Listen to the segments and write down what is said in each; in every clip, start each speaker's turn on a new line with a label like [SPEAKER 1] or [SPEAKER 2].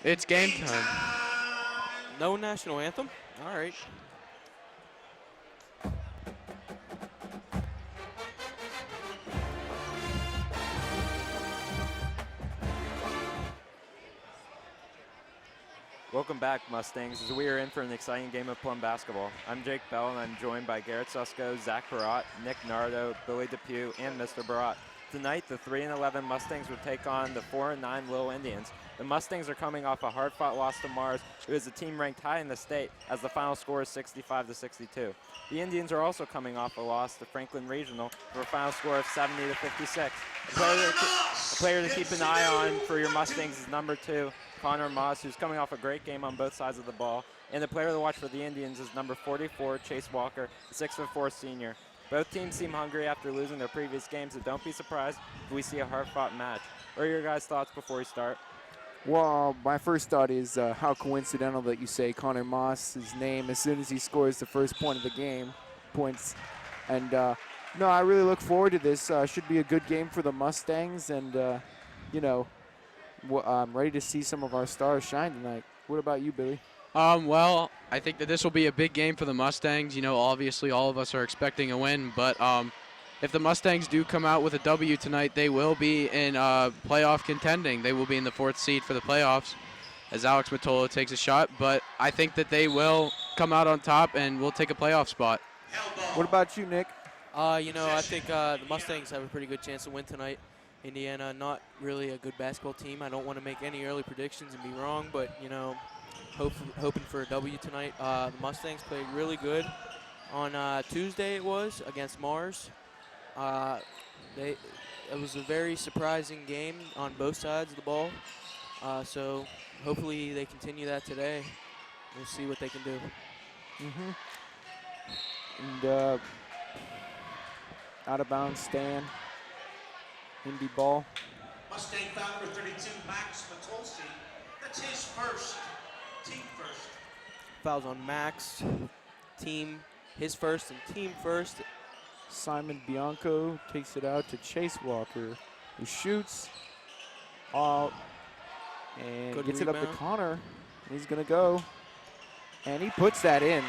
[SPEAKER 1] It's game time.
[SPEAKER 2] No national anthem? All right.
[SPEAKER 3] Welcome back, Mustangs, as we are in for an exciting game of Plum basketball. I'm Jake Bell, and I'm joined by Garrett Susko, Zach Barat, Nick Nardo, Billy Depew, and Mr. Barat. Tonight, the 3-11 Mustangs will take on the 4-9 Little Indians. The Mustangs are coming off a hard-fought loss to Mars, who is a team ranked high in the state, as the final score is 65-62. The Indians are also coming off a loss to Franklin Regional for a final score of 70-56. A player to keep an eye on for your Mustangs is number 2, Connor Moss, who's coming off a great game on both sides of the ball. And the player to watch for the Indians is number 44, Chase Walker, a 6'4" senior. Both teams seem hungry after losing their previous games, so don't be surprised if we see a hard-fought match. What are your guys' thoughts before we start?
[SPEAKER 4] Well, my first thought is how coincidental that you say Connor Moss's name as soon as he scores the first point of the game. Points. And, no, I really look forward to this. Should be a good game for the Mustangs, and, you know, I'm ready to see some of our stars shine tonight. What about you, Billy?
[SPEAKER 1] Well, I think that this will be a big game for the Mustangs. You know, obviously all of us are expecting a win, but if the Mustangs do come out with a W tonight, they will be in playoff contending. They will be in the 4th seed for the playoffs as Alex Matola takes a shot, but I think that they will come out on top and will take a playoff spot.
[SPEAKER 4] What about you, Nick?
[SPEAKER 2] You know, I think the Mustangs have a pretty good chance to win tonight. Indiana, not really a good basketball team. I don't want to make any early predictions and be wrong, but, you know, hoping for a W tonight. The Mustangs played really good on Tuesday, it was, against Mars. It was a very surprising game on both sides of the ball. So hopefully they continue that today. We'll see what they can do.
[SPEAKER 4] And out of bounds stand. Indy ball.
[SPEAKER 5] Mustang foul number 32, Max Matolsi. That's his first, team first.
[SPEAKER 2] Fouls on Max, his first and team first.
[SPEAKER 4] Simon Bianco takes it out to Chase Walker, who shoots out and
[SPEAKER 2] Good
[SPEAKER 4] gets it up
[SPEAKER 2] rebound.
[SPEAKER 4] to Connor. He's going to go, and he puts that in.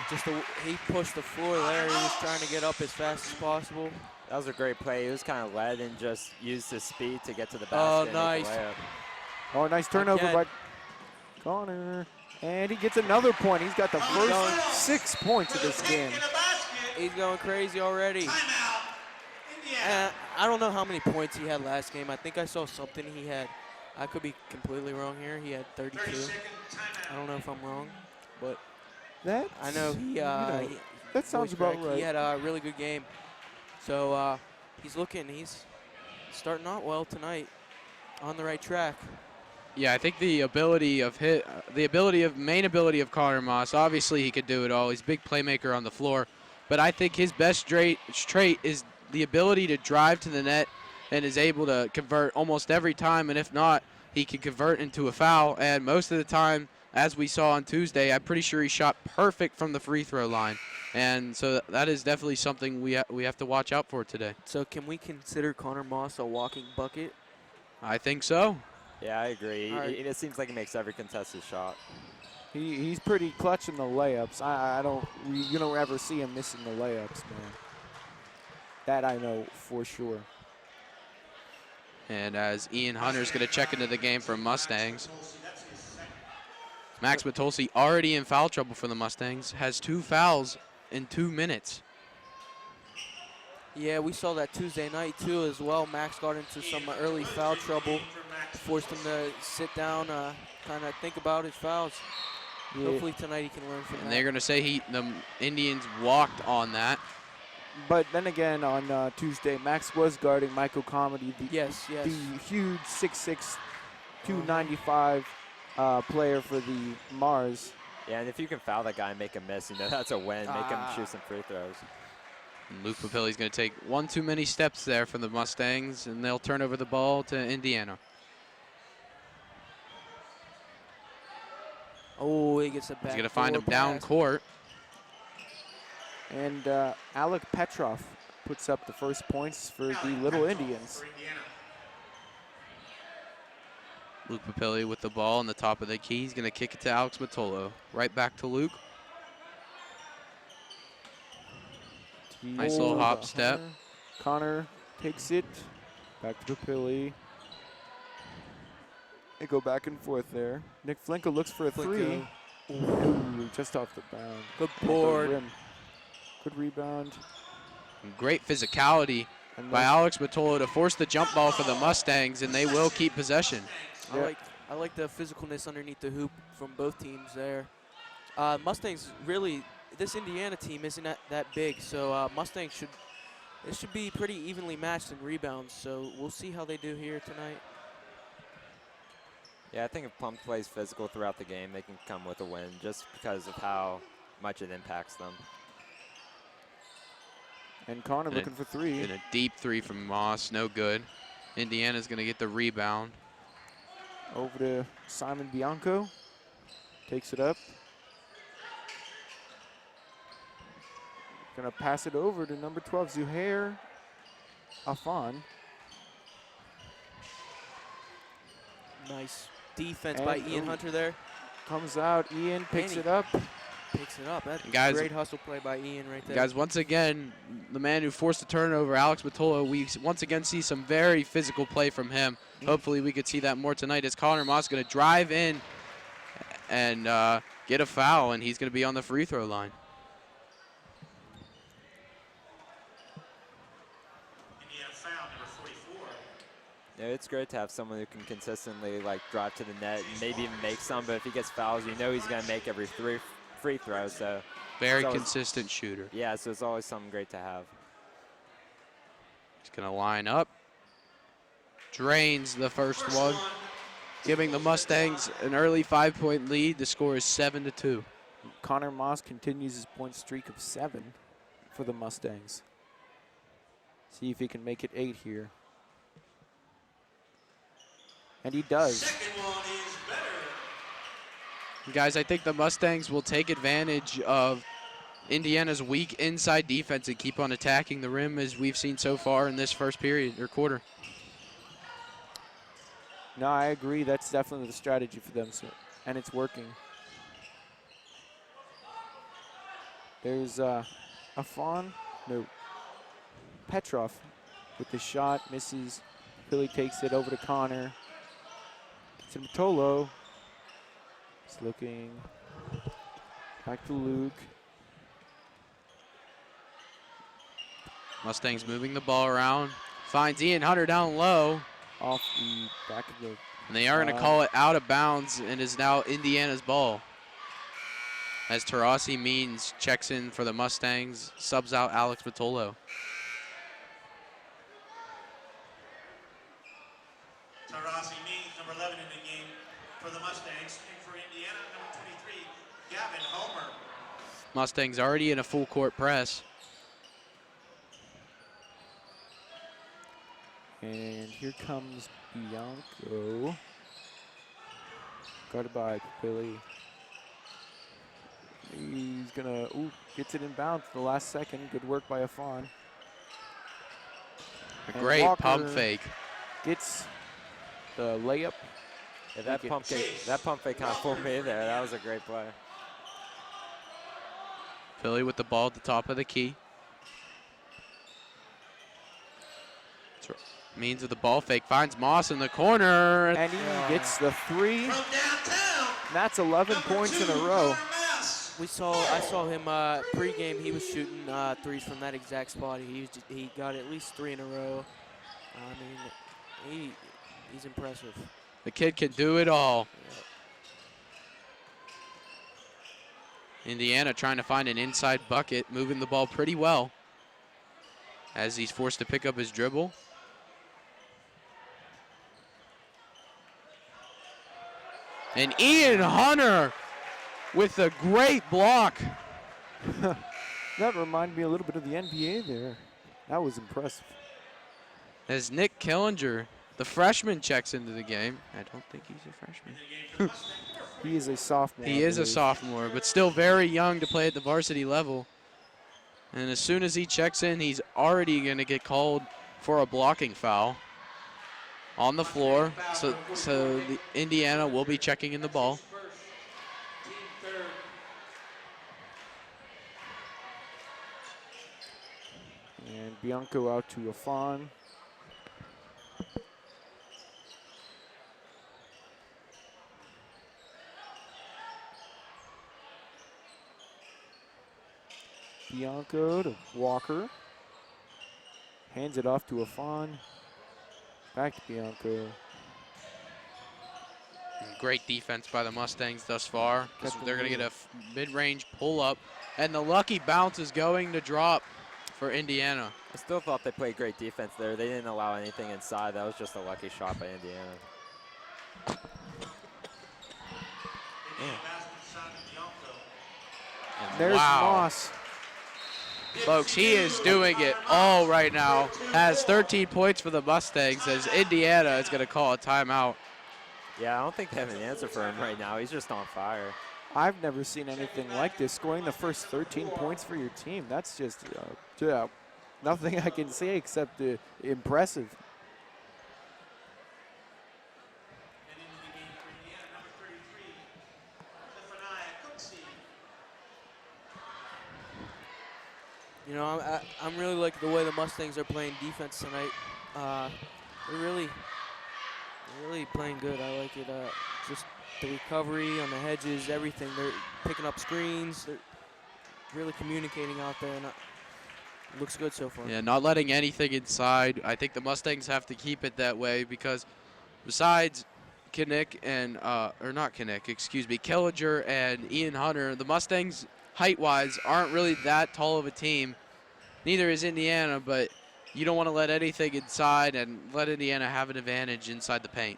[SPEAKER 2] He pushed the floor there. He was trying to get up as fast as possible.
[SPEAKER 3] That was a great play. He was kind of led and just used his speed to get to the
[SPEAKER 2] Oh,
[SPEAKER 3] basket. And make
[SPEAKER 2] nice.
[SPEAKER 3] the layup.
[SPEAKER 4] Oh, nice turnover
[SPEAKER 2] Again.
[SPEAKER 4] by Connor. And he gets another point. He's got the first 6 points of this game.
[SPEAKER 2] He's going crazy already.
[SPEAKER 5] Timeout, Indiana.
[SPEAKER 2] I don't know how many points he had last game. I think I saw something he had. I could be completely wrong here. He had 32.
[SPEAKER 5] 30-second timeout.
[SPEAKER 2] I don't know if I'm wrong, but
[SPEAKER 4] That
[SPEAKER 2] I know he.
[SPEAKER 4] that sounds
[SPEAKER 2] voice
[SPEAKER 4] about
[SPEAKER 2] crack.
[SPEAKER 4] right.
[SPEAKER 2] He had a really good game. So he's starting out well tonight, on the right track.
[SPEAKER 1] Yeah, I think the main ability of Connor Moss, obviously he could do it all. He's a big playmaker on the floor. But I think his best trait is the ability to drive to the net and is able to convert almost every time. And if not, he can convert into a foul. And most of the time, as we saw on Tuesday, I'm pretty sure he shot perfect from the free throw line. And so that is definitely something we have to watch out for today.
[SPEAKER 2] So can we consider Connor Moss a walking bucket?
[SPEAKER 1] I think so.
[SPEAKER 3] Yeah, I agree.
[SPEAKER 2] All right.
[SPEAKER 3] It seems like he makes every contested shot.
[SPEAKER 4] He's pretty clutch in the layups. You don't ever see him missing the layups, man. That I know for sure.
[SPEAKER 1] And as Ian Hunter's going to check into the game for Mustangs, Max Matolsi already in foul trouble for the Mustangs, has 2 fouls in 2 minutes.
[SPEAKER 2] Yeah, we saw that Tuesday night too as well. Max got into some early foul trouble, forced him to sit down, kind of think about his fouls.
[SPEAKER 4] Yeah.
[SPEAKER 2] Hopefully tonight he can learn from
[SPEAKER 1] And
[SPEAKER 2] that.
[SPEAKER 1] they're going to say the Indians walked on that.
[SPEAKER 4] But then again, on Tuesday, Max was guarding Michael Comedy, the
[SPEAKER 2] Yes.
[SPEAKER 4] the huge 6'6", 295 player for the Mars.
[SPEAKER 3] Yeah, and if you can foul that guy and make him miss, you know that's a win. Make him shoot some free throws.
[SPEAKER 1] And Luke Papilli's going to take one too many steps there from the Mustangs, and they'll turn over the ball to Indiana.
[SPEAKER 2] Oh, he gets a back.
[SPEAKER 1] He's going to find him down court.
[SPEAKER 4] And Alec Petrov puts up the first points for the Little Indians.
[SPEAKER 1] Luke Papilli with the ball on the top of the key. He's going to kick it to Alex Matolo. Right back to Luke. Nice little hop step.
[SPEAKER 4] Connor takes it. Back to Papilli. They go back and forth there. Nick Flinka looks for a three. Ooh, just off the bound.
[SPEAKER 2] Good board.
[SPEAKER 4] Rim. Good rebound.
[SPEAKER 1] Great physicality
[SPEAKER 4] And
[SPEAKER 1] by
[SPEAKER 4] then-
[SPEAKER 1] Alex Matolo to force the jump ball for the Mustangs, and they will keep possession.
[SPEAKER 4] Yeah.
[SPEAKER 2] I like the physicalness underneath the hoop from both teams there. Mustangs really, this Indiana team isn't that big, so Mustangs should be pretty evenly matched in rebounds. So we'll see how they do here tonight.
[SPEAKER 3] Yeah, I think if Plum plays physical throughout the game, they can come with a win just because of how much it impacts them.
[SPEAKER 4] And Connor
[SPEAKER 1] And
[SPEAKER 4] looking for three.
[SPEAKER 1] And a deep three from Moss, no good. Indiana's going to get the rebound.
[SPEAKER 4] Over to Simon Bianco. Takes it up. Gonna pass it over to number 12, Zuhair Afan.
[SPEAKER 2] Nice defense
[SPEAKER 4] And-
[SPEAKER 2] by Ian
[SPEAKER 4] ooh.
[SPEAKER 2] Hunter there.
[SPEAKER 4] Comes out, Ian picks
[SPEAKER 2] And
[SPEAKER 4] it up.
[SPEAKER 2] Picks it up. That's
[SPEAKER 1] Guys-
[SPEAKER 2] great hustle play by Ian right there.
[SPEAKER 1] Guys, once again, the man who forced the turnover, Alex Matolo, we once again see some very physical play from him. Hopefully we could see that more tonight as Connor Moss going to drive in and get a foul, and he's going to be on the free throw line.
[SPEAKER 5] Indiana foul number 44.
[SPEAKER 3] Yeah, it's great to have someone who can consistently like drive to the net and maybe even make some, but if he gets fouls, you know he's going to make every free throw. So
[SPEAKER 1] Very
[SPEAKER 3] It's always-
[SPEAKER 1] consistent shooter.
[SPEAKER 3] yeah, so it's always something great to have.
[SPEAKER 1] He's going to line up. Drains the first one, giving the Mustangs an early 5-point lead. The score is 7-2.
[SPEAKER 4] Connor Moss continues his point streak of 7 for the Mustangs. See if he can make it 8 here. And he does.
[SPEAKER 5] Second one is better.
[SPEAKER 1] Guys, I think the Mustangs will take advantage of Indiana's weak inside defense and keep on attacking the rim as we've seen so far in this first period or quarter.
[SPEAKER 4] No, I agree. That's definitely the strategy for them, so, and it's working. There's Afan, no, Petrov with the shot, misses. Billy takes it over to Connor. Gets it to Matolo. He's looking back to Luke.
[SPEAKER 1] Mustangs moving the ball around. Finds Ian Hunter down low.
[SPEAKER 4] Off the back of the.
[SPEAKER 1] And they are going to call it out of bounds and is now Indiana's ball. As Tarasi Means checks in for the Mustangs, subs out Alex Matolo.
[SPEAKER 5] Tarasi Means, number 11 in the game for the Mustangs. And for Indiana, number 23, Gavin Homer.
[SPEAKER 1] Mustangs already in a full court press.
[SPEAKER 4] And here comes Bianco. Guarded by Billy. He's gonna, gets it inbound for the last second. Good work by Afan.
[SPEAKER 1] A
[SPEAKER 4] And
[SPEAKER 1] great
[SPEAKER 4] Walker
[SPEAKER 1] pump fake.
[SPEAKER 4] Gets the layup.
[SPEAKER 3] Yeah, that pump fake kind of fooled me there. That was a great play.
[SPEAKER 1] Philly with the ball at the top of the key. Means with the ball fake, finds Moss in the corner.
[SPEAKER 4] And he gets the three.
[SPEAKER 5] From downtown,
[SPEAKER 4] And that's 11
[SPEAKER 5] number
[SPEAKER 4] points
[SPEAKER 5] 2,
[SPEAKER 4] in a row.
[SPEAKER 5] Connor Moss.
[SPEAKER 2] I saw him pregame. He was shooting threes from that exact spot. He got at least 3 in a row. I mean, he's impressive.
[SPEAKER 1] The kid can do it all. Indiana trying to find an inside bucket, moving the ball pretty well as he's forced to pick up his dribble. And Ian Hunter with a great block.
[SPEAKER 4] That reminded me a little bit of the NBA there. That was impressive.
[SPEAKER 1] As Nick Killinger, the freshman, checks into the game. I don't think he's a freshman.
[SPEAKER 4] He is a sophomore.
[SPEAKER 1] He
[SPEAKER 4] I
[SPEAKER 1] is a
[SPEAKER 4] believe.
[SPEAKER 1] sophomore, but still very young to play at the varsity level. And as soon as he checks in, he's already going to get called for a blocking foul. on the floor. So the Indiana will be checking in the ball.
[SPEAKER 4] And Bianco out to Afan. Bianco to Walker. Hands it off to Afan. Back to Bianco.
[SPEAKER 1] Great defense by the Mustangs thus far.
[SPEAKER 4] Kept
[SPEAKER 1] They're going to
[SPEAKER 4] them
[SPEAKER 1] get a mid-range pull-up. And the lucky bounce is going to drop for Indiana.
[SPEAKER 3] I still thought they played great defense there. They didn't allow anything inside. That was just a lucky shot by Indiana.
[SPEAKER 4] There's
[SPEAKER 1] Wow.
[SPEAKER 4] Moss.
[SPEAKER 1] Folks, he is doing it all right now. Has 13 points for the Mustangs as Indiana is going to call a timeout.
[SPEAKER 3] Yeah, I don't think they have an answer for him right now. He's just on fire.
[SPEAKER 4] I've never seen anything like this. Scoring the first 13 points for your team. That's just nothing I can say except impressive.
[SPEAKER 5] And into the game for Indiana, number 33, Zephaniah Cooksey.
[SPEAKER 2] You know, I'm really liking the way the Mustangs are playing defense tonight. They're really playing good. I like it. Just the recovery on the hedges, everything. They're picking up screens. They're really communicating out there, and it looks good so far.
[SPEAKER 1] Yeah, not letting anything inside. I think the Mustangs have to keep it that way because besides Kinnick and, or not Kinnick, excuse me, Killinger and Ian Hunter, the Mustangs, height-wise, aren't really that tall of a team. Neither is Indiana, but you don't want to let anything inside and let Indiana have an advantage inside the paint.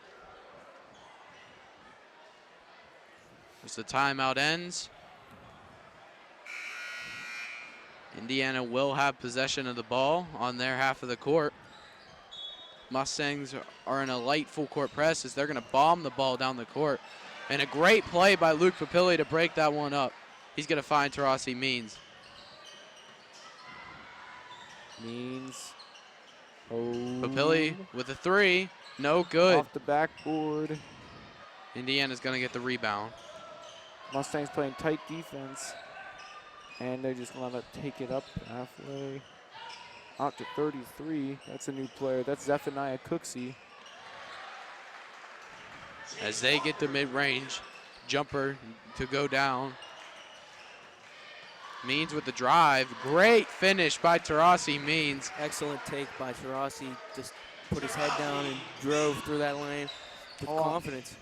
[SPEAKER 1] As the timeout ends, Indiana will have possession of the ball on their half of the court. Mustangs are in a light full court press as they're going to bomb the ball down the court. And a great play by Luke Papilli to break that one up. He's going to find Tarasi Means.
[SPEAKER 4] Means. Oh.
[SPEAKER 1] Papilli with a three. No good.
[SPEAKER 4] Off the backboard.
[SPEAKER 1] Indiana's going to get the rebound.
[SPEAKER 4] Mustangs playing tight defense. And they're just going to take it up halfway. Out to 33. That's a new player. That's Zephaniah Cooksey.
[SPEAKER 1] As they get the mid-range jumper to go down. Means with the drive. Great finish by Tarasi Means.
[SPEAKER 2] Excellent take by Tarasi. Just put his head down and drove through that lane with confidence.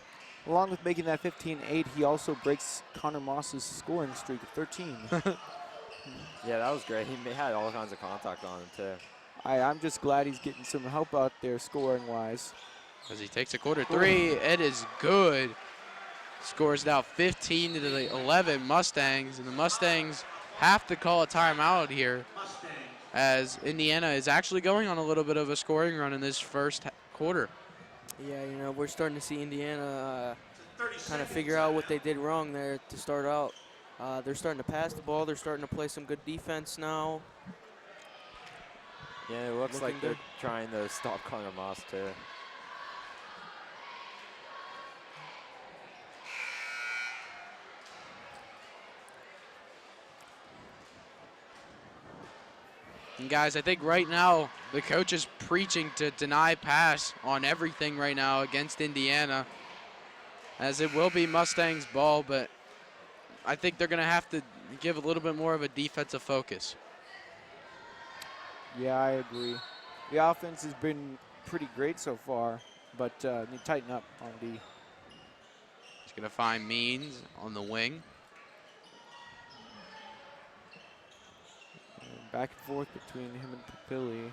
[SPEAKER 4] Along with making that 15-8, he also breaks Connor Moss's scoring streak of 13.
[SPEAKER 3] Yeah, that was great. He had all kinds of contact on him, too.
[SPEAKER 4] I'm just glad he's getting some help out there scoring-wise.
[SPEAKER 1] As he takes a quarter three, it is good. Scores now 15 to the 11 Mustangs, and the Mustangs have to call a timeout here as Indiana is actually going on a little bit of a scoring run in this first quarter.
[SPEAKER 2] Yeah, you know, we're starting to see Indiana kind of figure out what they did wrong there to start out. They're starting to pass the ball. They're starting to play some good defense now.
[SPEAKER 3] Yeah, it looks
[SPEAKER 2] Looking
[SPEAKER 3] like they're
[SPEAKER 2] good.
[SPEAKER 3] trying to stop Connor Moss, too.
[SPEAKER 1] And guys, I think right now the coach is preaching to deny pass on everything right now against Indiana, as it will be Mustangs ball, but I think they're going to have to give a little bit more of a defensive focus.
[SPEAKER 4] Yeah, I agree. The offense has been pretty great so far, but need to tighten up on D.
[SPEAKER 1] He's going to find Means on the wing.
[SPEAKER 4] And back and forth between him and Papilli.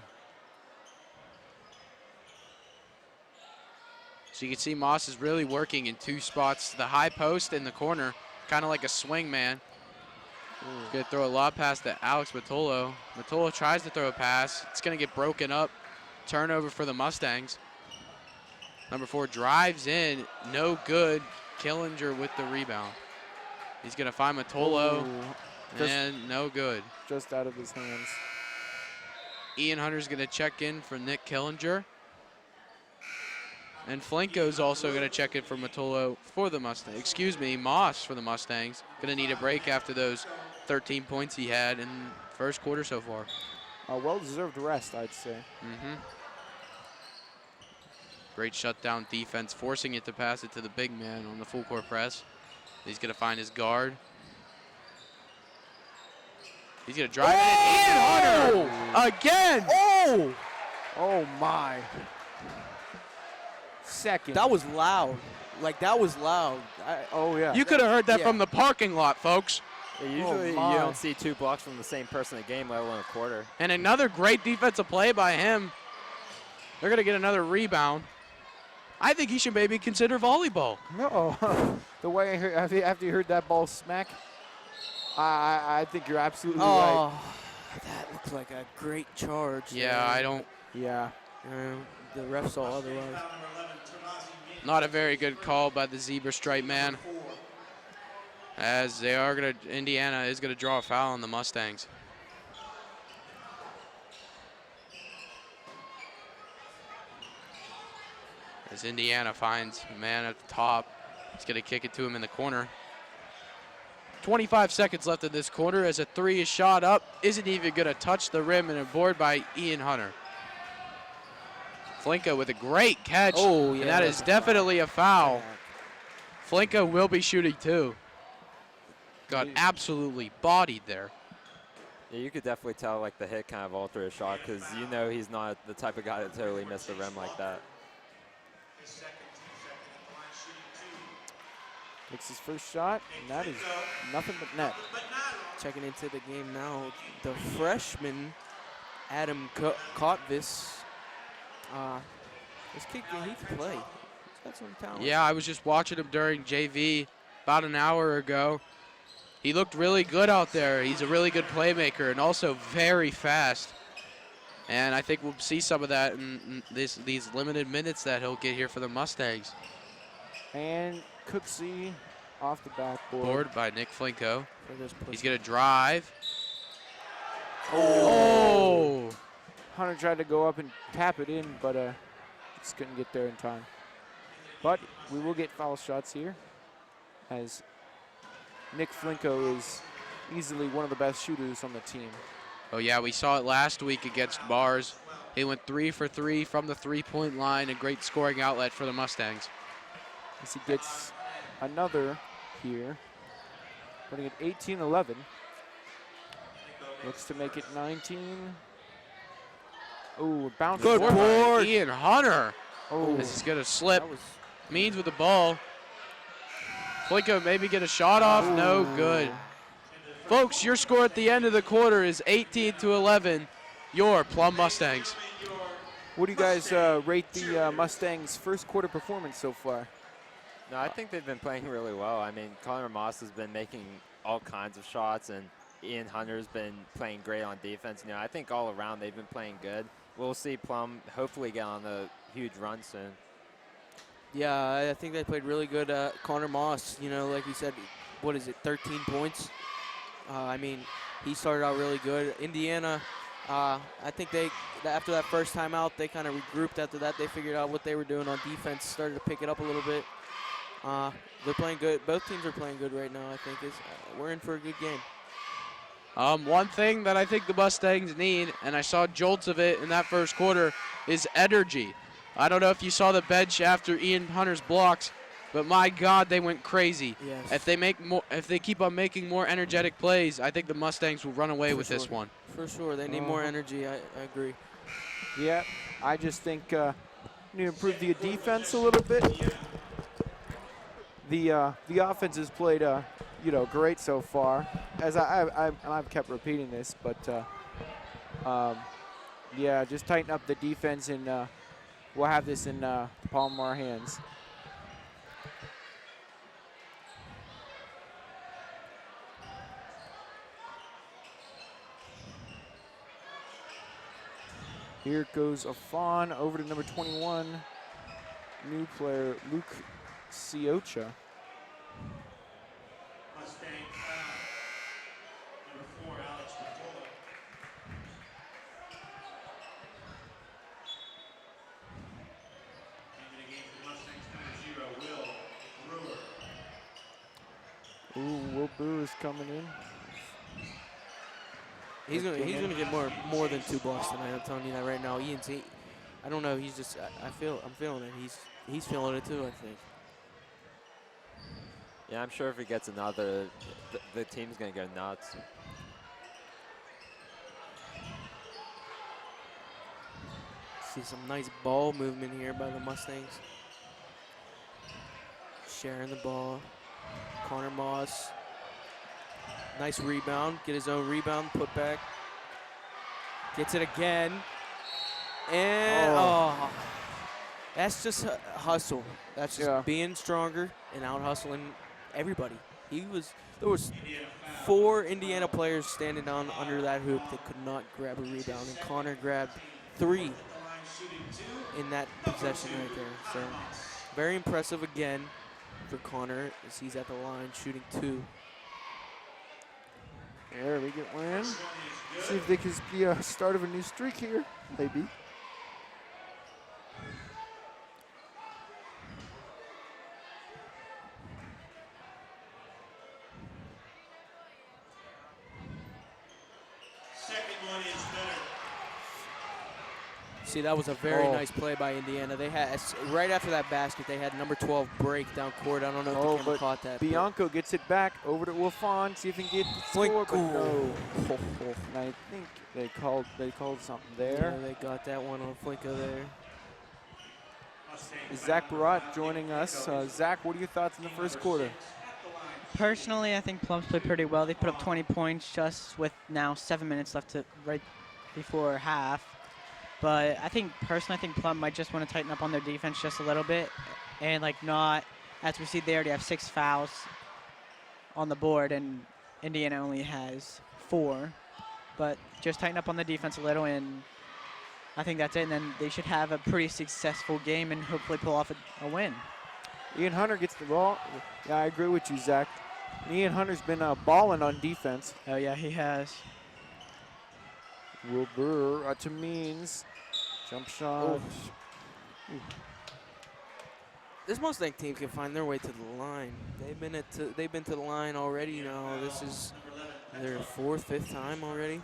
[SPEAKER 1] So you can see Moss is really working in two spots, the high post and the corner, kind of like a swing man. Going to throw a lob pass to Alex Matolo. Matolo tries to throw a pass. It's going to get broken up. Turnover for the Mustangs. Number 4 drives in. No good. Killinger with the rebound. He's going to find Matolo. And no good.
[SPEAKER 4] Just out of his hands.
[SPEAKER 1] Ian Hunter's going to check in for Nick Killinger. And Flinko's also going to check in for Matolo for the Mustangs. Excuse me, Moss for the Mustangs. Going to need a break after those 13 points he had in first quarter so far.
[SPEAKER 4] A well-deserved rest, I'd say.
[SPEAKER 1] Great shutdown defense, forcing it to pass it to the big man on the full court press. He's going to find his guard. He's going to drive it in. Ian Hunter again.
[SPEAKER 2] Oh!
[SPEAKER 4] Oh, my. Second.
[SPEAKER 2] That was loud. Like, that was loud.
[SPEAKER 4] Oh, yeah.
[SPEAKER 1] You could have heard that
[SPEAKER 2] Yeah.
[SPEAKER 1] from the parking lot, folks.
[SPEAKER 3] Yeah, usually you
[SPEAKER 4] my.
[SPEAKER 3] don't see 2 blocks from the same person in a game, let alone a quarter.
[SPEAKER 1] And another great defensive play by him. They're going to get another rebound. I think he should maybe consider volleyball.
[SPEAKER 4] No. The way I heard, after you heard that ball smack, I think you're absolutely right.
[SPEAKER 2] That looks like a great charge.
[SPEAKER 1] Yeah, I don't.
[SPEAKER 4] Yeah.
[SPEAKER 2] The ref saw otherwise.
[SPEAKER 1] Not a very good call by the zebra stripe man. As they are going to, Indiana is going to draw a foul on the Mustangs. As Indiana finds a man at the top, he's going to kick it to him in the corner. 25 seconds left in this quarter as a 3 is shot up. Isn't even going to touch the rim, and a board by Ian Hunter. Flinka with a great catch,
[SPEAKER 2] Oh, yeah,
[SPEAKER 1] and that is definitely a foul. Flinka will be shooting too. Got absolutely bodied there.
[SPEAKER 3] Yeah, you could definitely tell like the hit kind of altered his shot because you know he's not the type of guy to totally miss the rim like that.
[SPEAKER 4] Takes his first shot, and that is nothing but net.
[SPEAKER 2] Checking into the game now, the freshman, Adam Kotvis. This kid, he can play. He's got some talent.
[SPEAKER 1] Yeah, I was just watching him during JV about an hour ago. He looked really good out there. He's a really good playmaker and also very fast. And I think we'll see some of that in these limited minutes that he'll get here for the Mustangs.
[SPEAKER 4] And Cooksey off the backboard.
[SPEAKER 1] Board by Nick Flinko.
[SPEAKER 2] For this push.
[SPEAKER 1] He's going to drive. Oh!
[SPEAKER 4] Hunter tried to go up and tap it in, but just couldn't get there in time. But we will get foul shots here, as Nick Flinko is easily one of the best shooters on the team.
[SPEAKER 1] Oh, yeah, we saw it last week against Bars. He went 3 for 3 from the three-point line, a great scoring outlet for the Mustangs.
[SPEAKER 4] As he gets another here, putting it 18-11. Looks to make it 19. Oh, bounce.
[SPEAKER 1] Good board. Ian Hunter.
[SPEAKER 4] Oh,
[SPEAKER 1] This is going to slip.
[SPEAKER 2] That was
[SPEAKER 1] Means with the ball. Flinko maybe get a shot off. No good. Folks, your score at the end of the quarter is 18-11. Your Plum Mustangs.
[SPEAKER 4] what do you guys rate the Mustangs' first quarter performance so far?
[SPEAKER 3] No, I think they've been playing really well. I mean, Connor Moss has been making all kinds of shots, and Ian Hunter's been playing great on defense. You know, I think all around they've been playing good. We'll see Plum hopefully get on a huge run soon.
[SPEAKER 2] Yeah, I think they played really good. Connor Moss, you know, like you said, what is it, 13 points? I mean, he started out really good. Indiana, I think after that first time out, they kind of regrouped after that. They figured out what they were doing on defense, started to pick it up a little bit. They're playing good. Both teams are playing good right now, I think. We're in for a good game.
[SPEAKER 1] One thing that I think the Mustangs need, and I saw jolts of it in that first quarter, is energy. I don't know if you saw the bench after Ian Hunter's blocks, but my God, they went crazy.
[SPEAKER 2] Yes.
[SPEAKER 1] If they keep on making more energetic plays, I think the Mustangs will run away
[SPEAKER 2] For
[SPEAKER 1] with this
[SPEAKER 2] sure.
[SPEAKER 1] one.
[SPEAKER 2] For sure, they need more energy. I agree.
[SPEAKER 4] Yeah, I just think need to improve the defense a little bit. The offense has played great so far. As I've kept repeating this, but yeah, just tighten up the defense, and we'll have this in the palm of our hands. Here goes Afon over to number 21, new player Luke Siocha.
[SPEAKER 5] Mustang foul. Number 4, Alex Matola. Into the game for
[SPEAKER 4] Ooh, Will Brewer is coming in.
[SPEAKER 2] He's gonna get more than 2 blocks tonight. I'm telling you that right now. I don't know. He's just I'm feeling it. He's feeling it too. I think.
[SPEAKER 3] Yeah, I'm sure if he gets another, the team's going to go nuts.
[SPEAKER 2] See some nice ball movement here by the Mustangs. Sharing the ball. Connor Moss. Nice rebound. Get his own rebound. Put back. Gets it again. And that's just hustle. That's just being stronger and out hustling everybody. There was 4 Indiana players standing down under that hoop that could not grab a rebound, and Connor grabbed 3 in that possession right there. So very impressive again for Connor as he's at the line shooting 2.
[SPEAKER 4] There we get one. See if they can be a start of a new streak here, maybe.
[SPEAKER 2] See, that was a very nice play by Indiana. They had right after that basket, they had number 12 break down court. I don't know if the camera caught that.
[SPEAKER 4] Bianco gets it back over to Wolfon. See if he can get the score, but no. And I think they called something there.
[SPEAKER 2] Yeah, they got that one on Flinko there.
[SPEAKER 4] Zach Barat joining us. Zach, what are your thoughts in the first quarter?
[SPEAKER 6] Personally, I think Plum's played pretty well. They put up 20 points just with now 7 minutes left right before half. But I think Plum might just want to tighten up on their defense just a little bit, and not, as we see, they already have 6 fouls on the board, and Indiana only has 4. But just tighten up on the defense a little, and I think that's it. And then they should have a pretty successful game and hopefully pull off a win.
[SPEAKER 4] Ian Hunter gets the ball. Yeah, I agree with you, Zach. Ian Hunter's been balling on defense.
[SPEAKER 6] Oh yeah, he has.
[SPEAKER 4] Will Brewer to Means. Jump shot.
[SPEAKER 2] This Mustang team can find their way to the line. They've been to the line already. This is their 4th, 5th time already.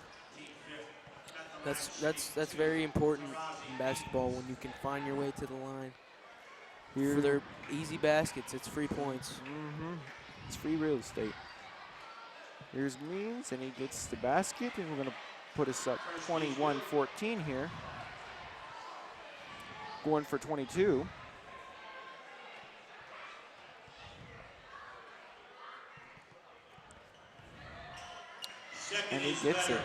[SPEAKER 2] That's very important in basketball when you can find your way to the line. For their easy baskets, it's free points.
[SPEAKER 4] It's free real estate. Here's Means, and he gets the basket, and we're going to put us up 21-14 here. Going for 22. And he gets it.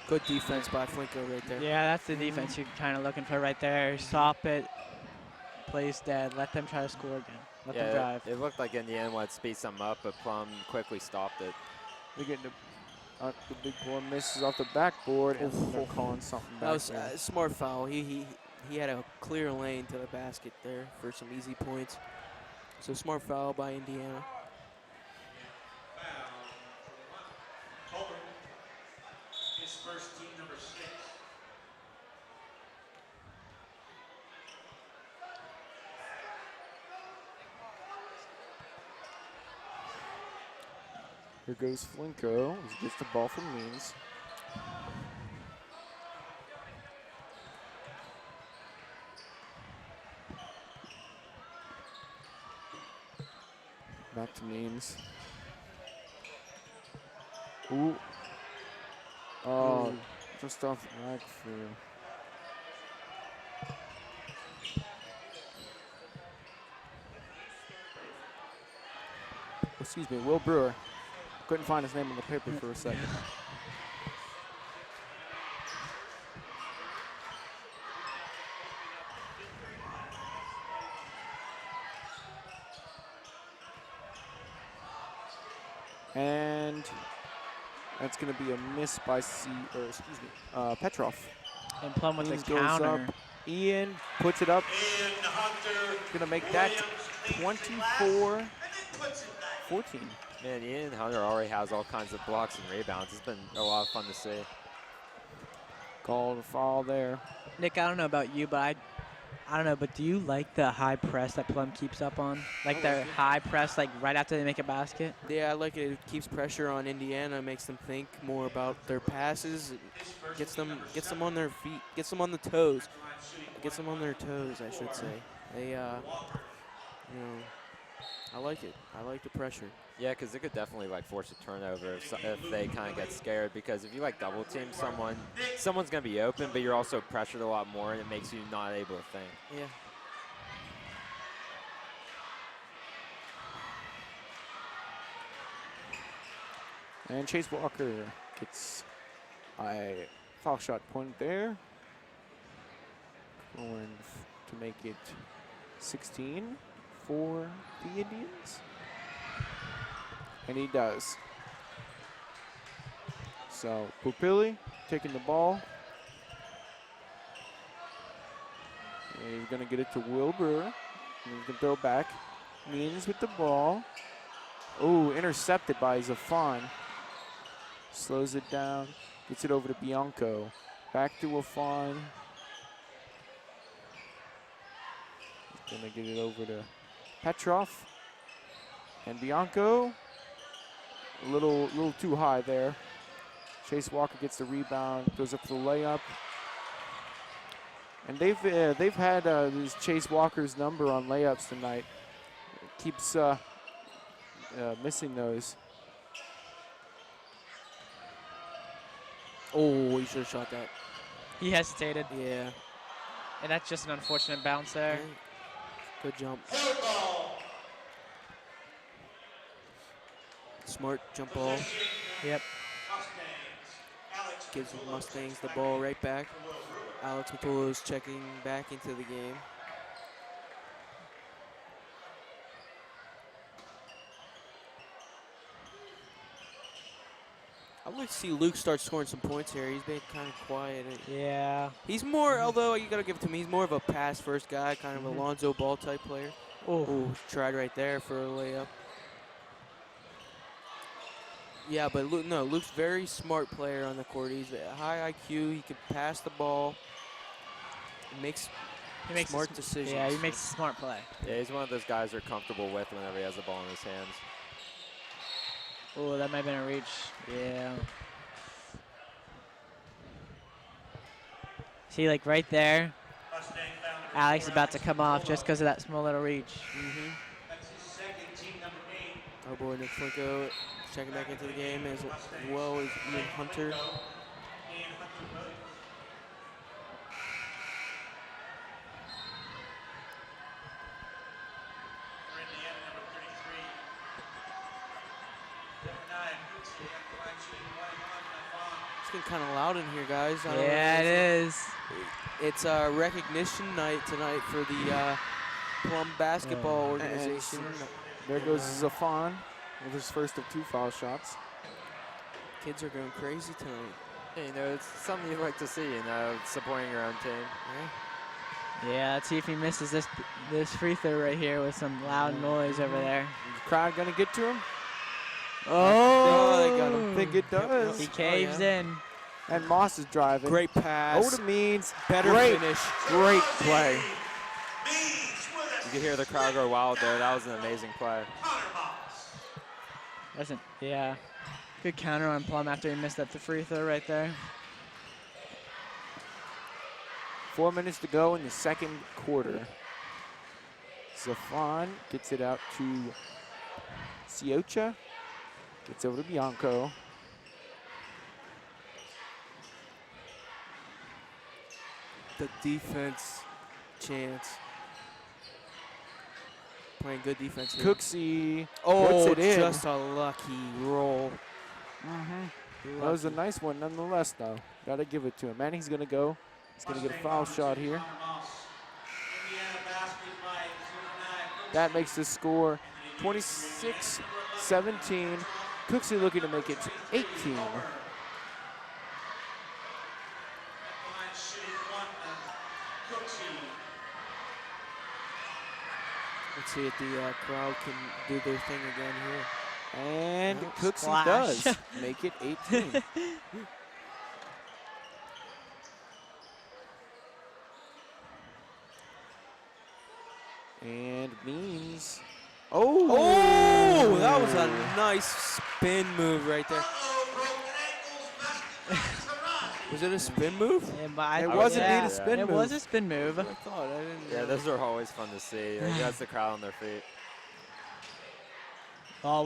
[SPEAKER 2] Good defense by Flinko right there.
[SPEAKER 6] Yeah, that's the defense you're kind of looking for right there. Stop it. Plays dead. Let them try to score again. Let them drive.
[SPEAKER 3] It looked like Indiana wanted to speed something up, but Plum quickly stopped it.
[SPEAKER 4] They get the big boy misses off the backboard, and they're calling something back.
[SPEAKER 2] That was a smart foul. He had a clear lane to the basket there for some easy points. So smart foul by Indiana.
[SPEAKER 5] His first team, number 6.
[SPEAKER 4] Here goes Flinko. He gets the ball from Means. Back to Means. Ooh. Oh, just off the rack for. Excuse me, Will Brewer. Couldn't find his name on the paper for a second. And that's going to be a miss by Petrov.
[SPEAKER 6] And Plum with
[SPEAKER 4] Ian
[SPEAKER 6] the
[SPEAKER 4] goes
[SPEAKER 6] counter.
[SPEAKER 4] up. Ian puts it up.
[SPEAKER 5] Ian Hunter.
[SPEAKER 4] Going to make that 24-14.
[SPEAKER 3] Man, Ian Hunter already has all kinds of blocks and rebounds. It's been a lot of fun to see.
[SPEAKER 4] Called a foul there.
[SPEAKER 6] Nick, I don't know about you, but I don't know, but do you like the high press that Plum keeps up on? Like
[SPEAKER 2] I
[SPEAKER 6] their
[SPEAKER 2] like it.
[SPEAKER 6] high press, like right after they make a basket?
[SPEAKER 2] Yeah, I like it. It keeps pressure on Indiana, makes them think more about their passes, gets them on their feet, gets them on the toes, gets them on their toes, I should say. They, I like it. I like the pressure.
[SPEAKER 3] Yeah, because it could definitely like force a turnover if they kind of get scared. Because if you like double team someone, someone's gonna be open, but you're also pressured a lot more, and it makes you not able to think.
[SPEAKER 2] Yeah.
[SPEAKER 4] And Chase Walker gets a foul shot point there. Going to make it 16 for the Indians. And he does. So Pupilli taking the ball. And he's going to get it to Wilbur. And he's going to throw back. Means with the ball. Oh, intercepted by Zafon. Slows it down. Gets it over to Bianco. Back to Wafon. He's going to get it over to Petrov. And Bianco. A little too high there. Chase Walker gets the rebound. Goes up for the layup. And they've had this Chase Walker's number on layups tonight. Keeps missing those.
[SPEAKER 2] Oh, he should have shot that.
[SPEAKER 6] He hesitated,
[SPEAKER 2] Yeah.
[SPEAKER 6] and that's just an unfortunate bounce there.
[SPEAKER 2] Okay. Good jump. Smart jump ball.
[SPEAKER 6] Yep.
[SPEAKER 2] Gives the Mustangs the ball right back. Alex Matullo's checking back into the game. I'd like to see Luke start scoring some points here. He's been kind of quiet.
[SPEAKER 6] Yeah.
[SPEAKER 2] He's more, although you got to give it to him, he's more of a pass-first guy, kind of a Lonzo Ball type player. Oh, tried right there for a layup. Yeah, but Luke's a very smart player on the court. He's a high IQ. He can pass the ball. He makes smart decisions.
[SPEAKER 6] Yeah, he makes a smart play.
[SPEAKER 3] Yeah, he's one of those guys they're comfortable with whenever he has the ball in his hands.
[SPEAKER 6] Oh, that might have been a reach. Yeah. See, like right there, Alex is about to come off just because of that small little reach.
[SPEAKER 2] Oh boy, Nick Flinko checking back into the game as well as Ian Hunter. It's getting kind of loud in here, guys. I don't know
[SPEAKER 6] Yeah,
[SPEAKER 2] if
[SPEAKER 6] it is.
[SPEAKER 2] It's recognition night tonight for the Plum basketball organization.
[SPEAKER 4] There goes Zafon with his first of 2 foul shots.
[SPEAKER 2] Kids are going crazy tonight.
[SPEAKER 3] Yeah, you know, it's something you'd like to see, you know, supporting your own team.
[SPEAKER 6] Yeah, let's see if he misses this free throw right here with some loud noise over there.
[SPEAKER 4] Is the crowd going to get to him?
[SPEAKER 6] Oh,
[SPEAKER 2] they got him.
[SPEAKER 4] I think it does.
[SPEAKER 6] He caves in.
[SPEAKER 4] And Moss is driving.
[SPEAKER 2] Great pass.
[SPEAKER 4] Oda Means,
[SPEAKER 2] Better
[SPEAKER 4] great,
[SPEAKER 2] finish.
[SPEAKER 4] great play.
[SPEAKER 3] You could hear the crowd go wild there. That was an amazing play.
[SPEAKER 6] Yeah. Good counter on Plum after he missed that free throw right there.
[SPEAKER 4] 4 minutes to go in the second quarter. Zafon gets it out to Siocha. Gets over to Bianco.
[SPEAKER 2] The defense chance. Playing good defense here.
[SPEAKER 4] Cooksey
[SPEAKER 2] Oh,
[SPEAKER 4] puts it in.
[SPEAKER 2] just a lucky roll.
[SPEAKER 4] That was a nice one nonetheless, though. Got to give it to him. And he's going to go. He's going to get a foul shot here. That makes the score 26-17. Cooksey looking to make it 18.
[SPEAKER 2] Let's see if the crowd can do their thing again here.
[SPEAKER 4] And
[SPEAKER 6] Oh,
[SPEAKER 4] Cooksey
[SPEAKER 6] splash.
[SPEAKER 4] does make it 18. And Means. Oh!
[SPEAKER 2] Oh, that was a nice spin move right there. Was it a spin move?
[SPEAKER 4] It wasn't
[SPEAKER 3] yeah,
[SPEAKER 4] need a spin
[SPEAKER 6] It
[SPEAKER 4] move.
[SPEAKER 6] was a spin move.
[SPEAKER 2] I thought. I didn't.
[SPEAKER 3] Yeah, those are always fun to see. It gets the crowd on their feet.
[SPEAKER 6] Oh,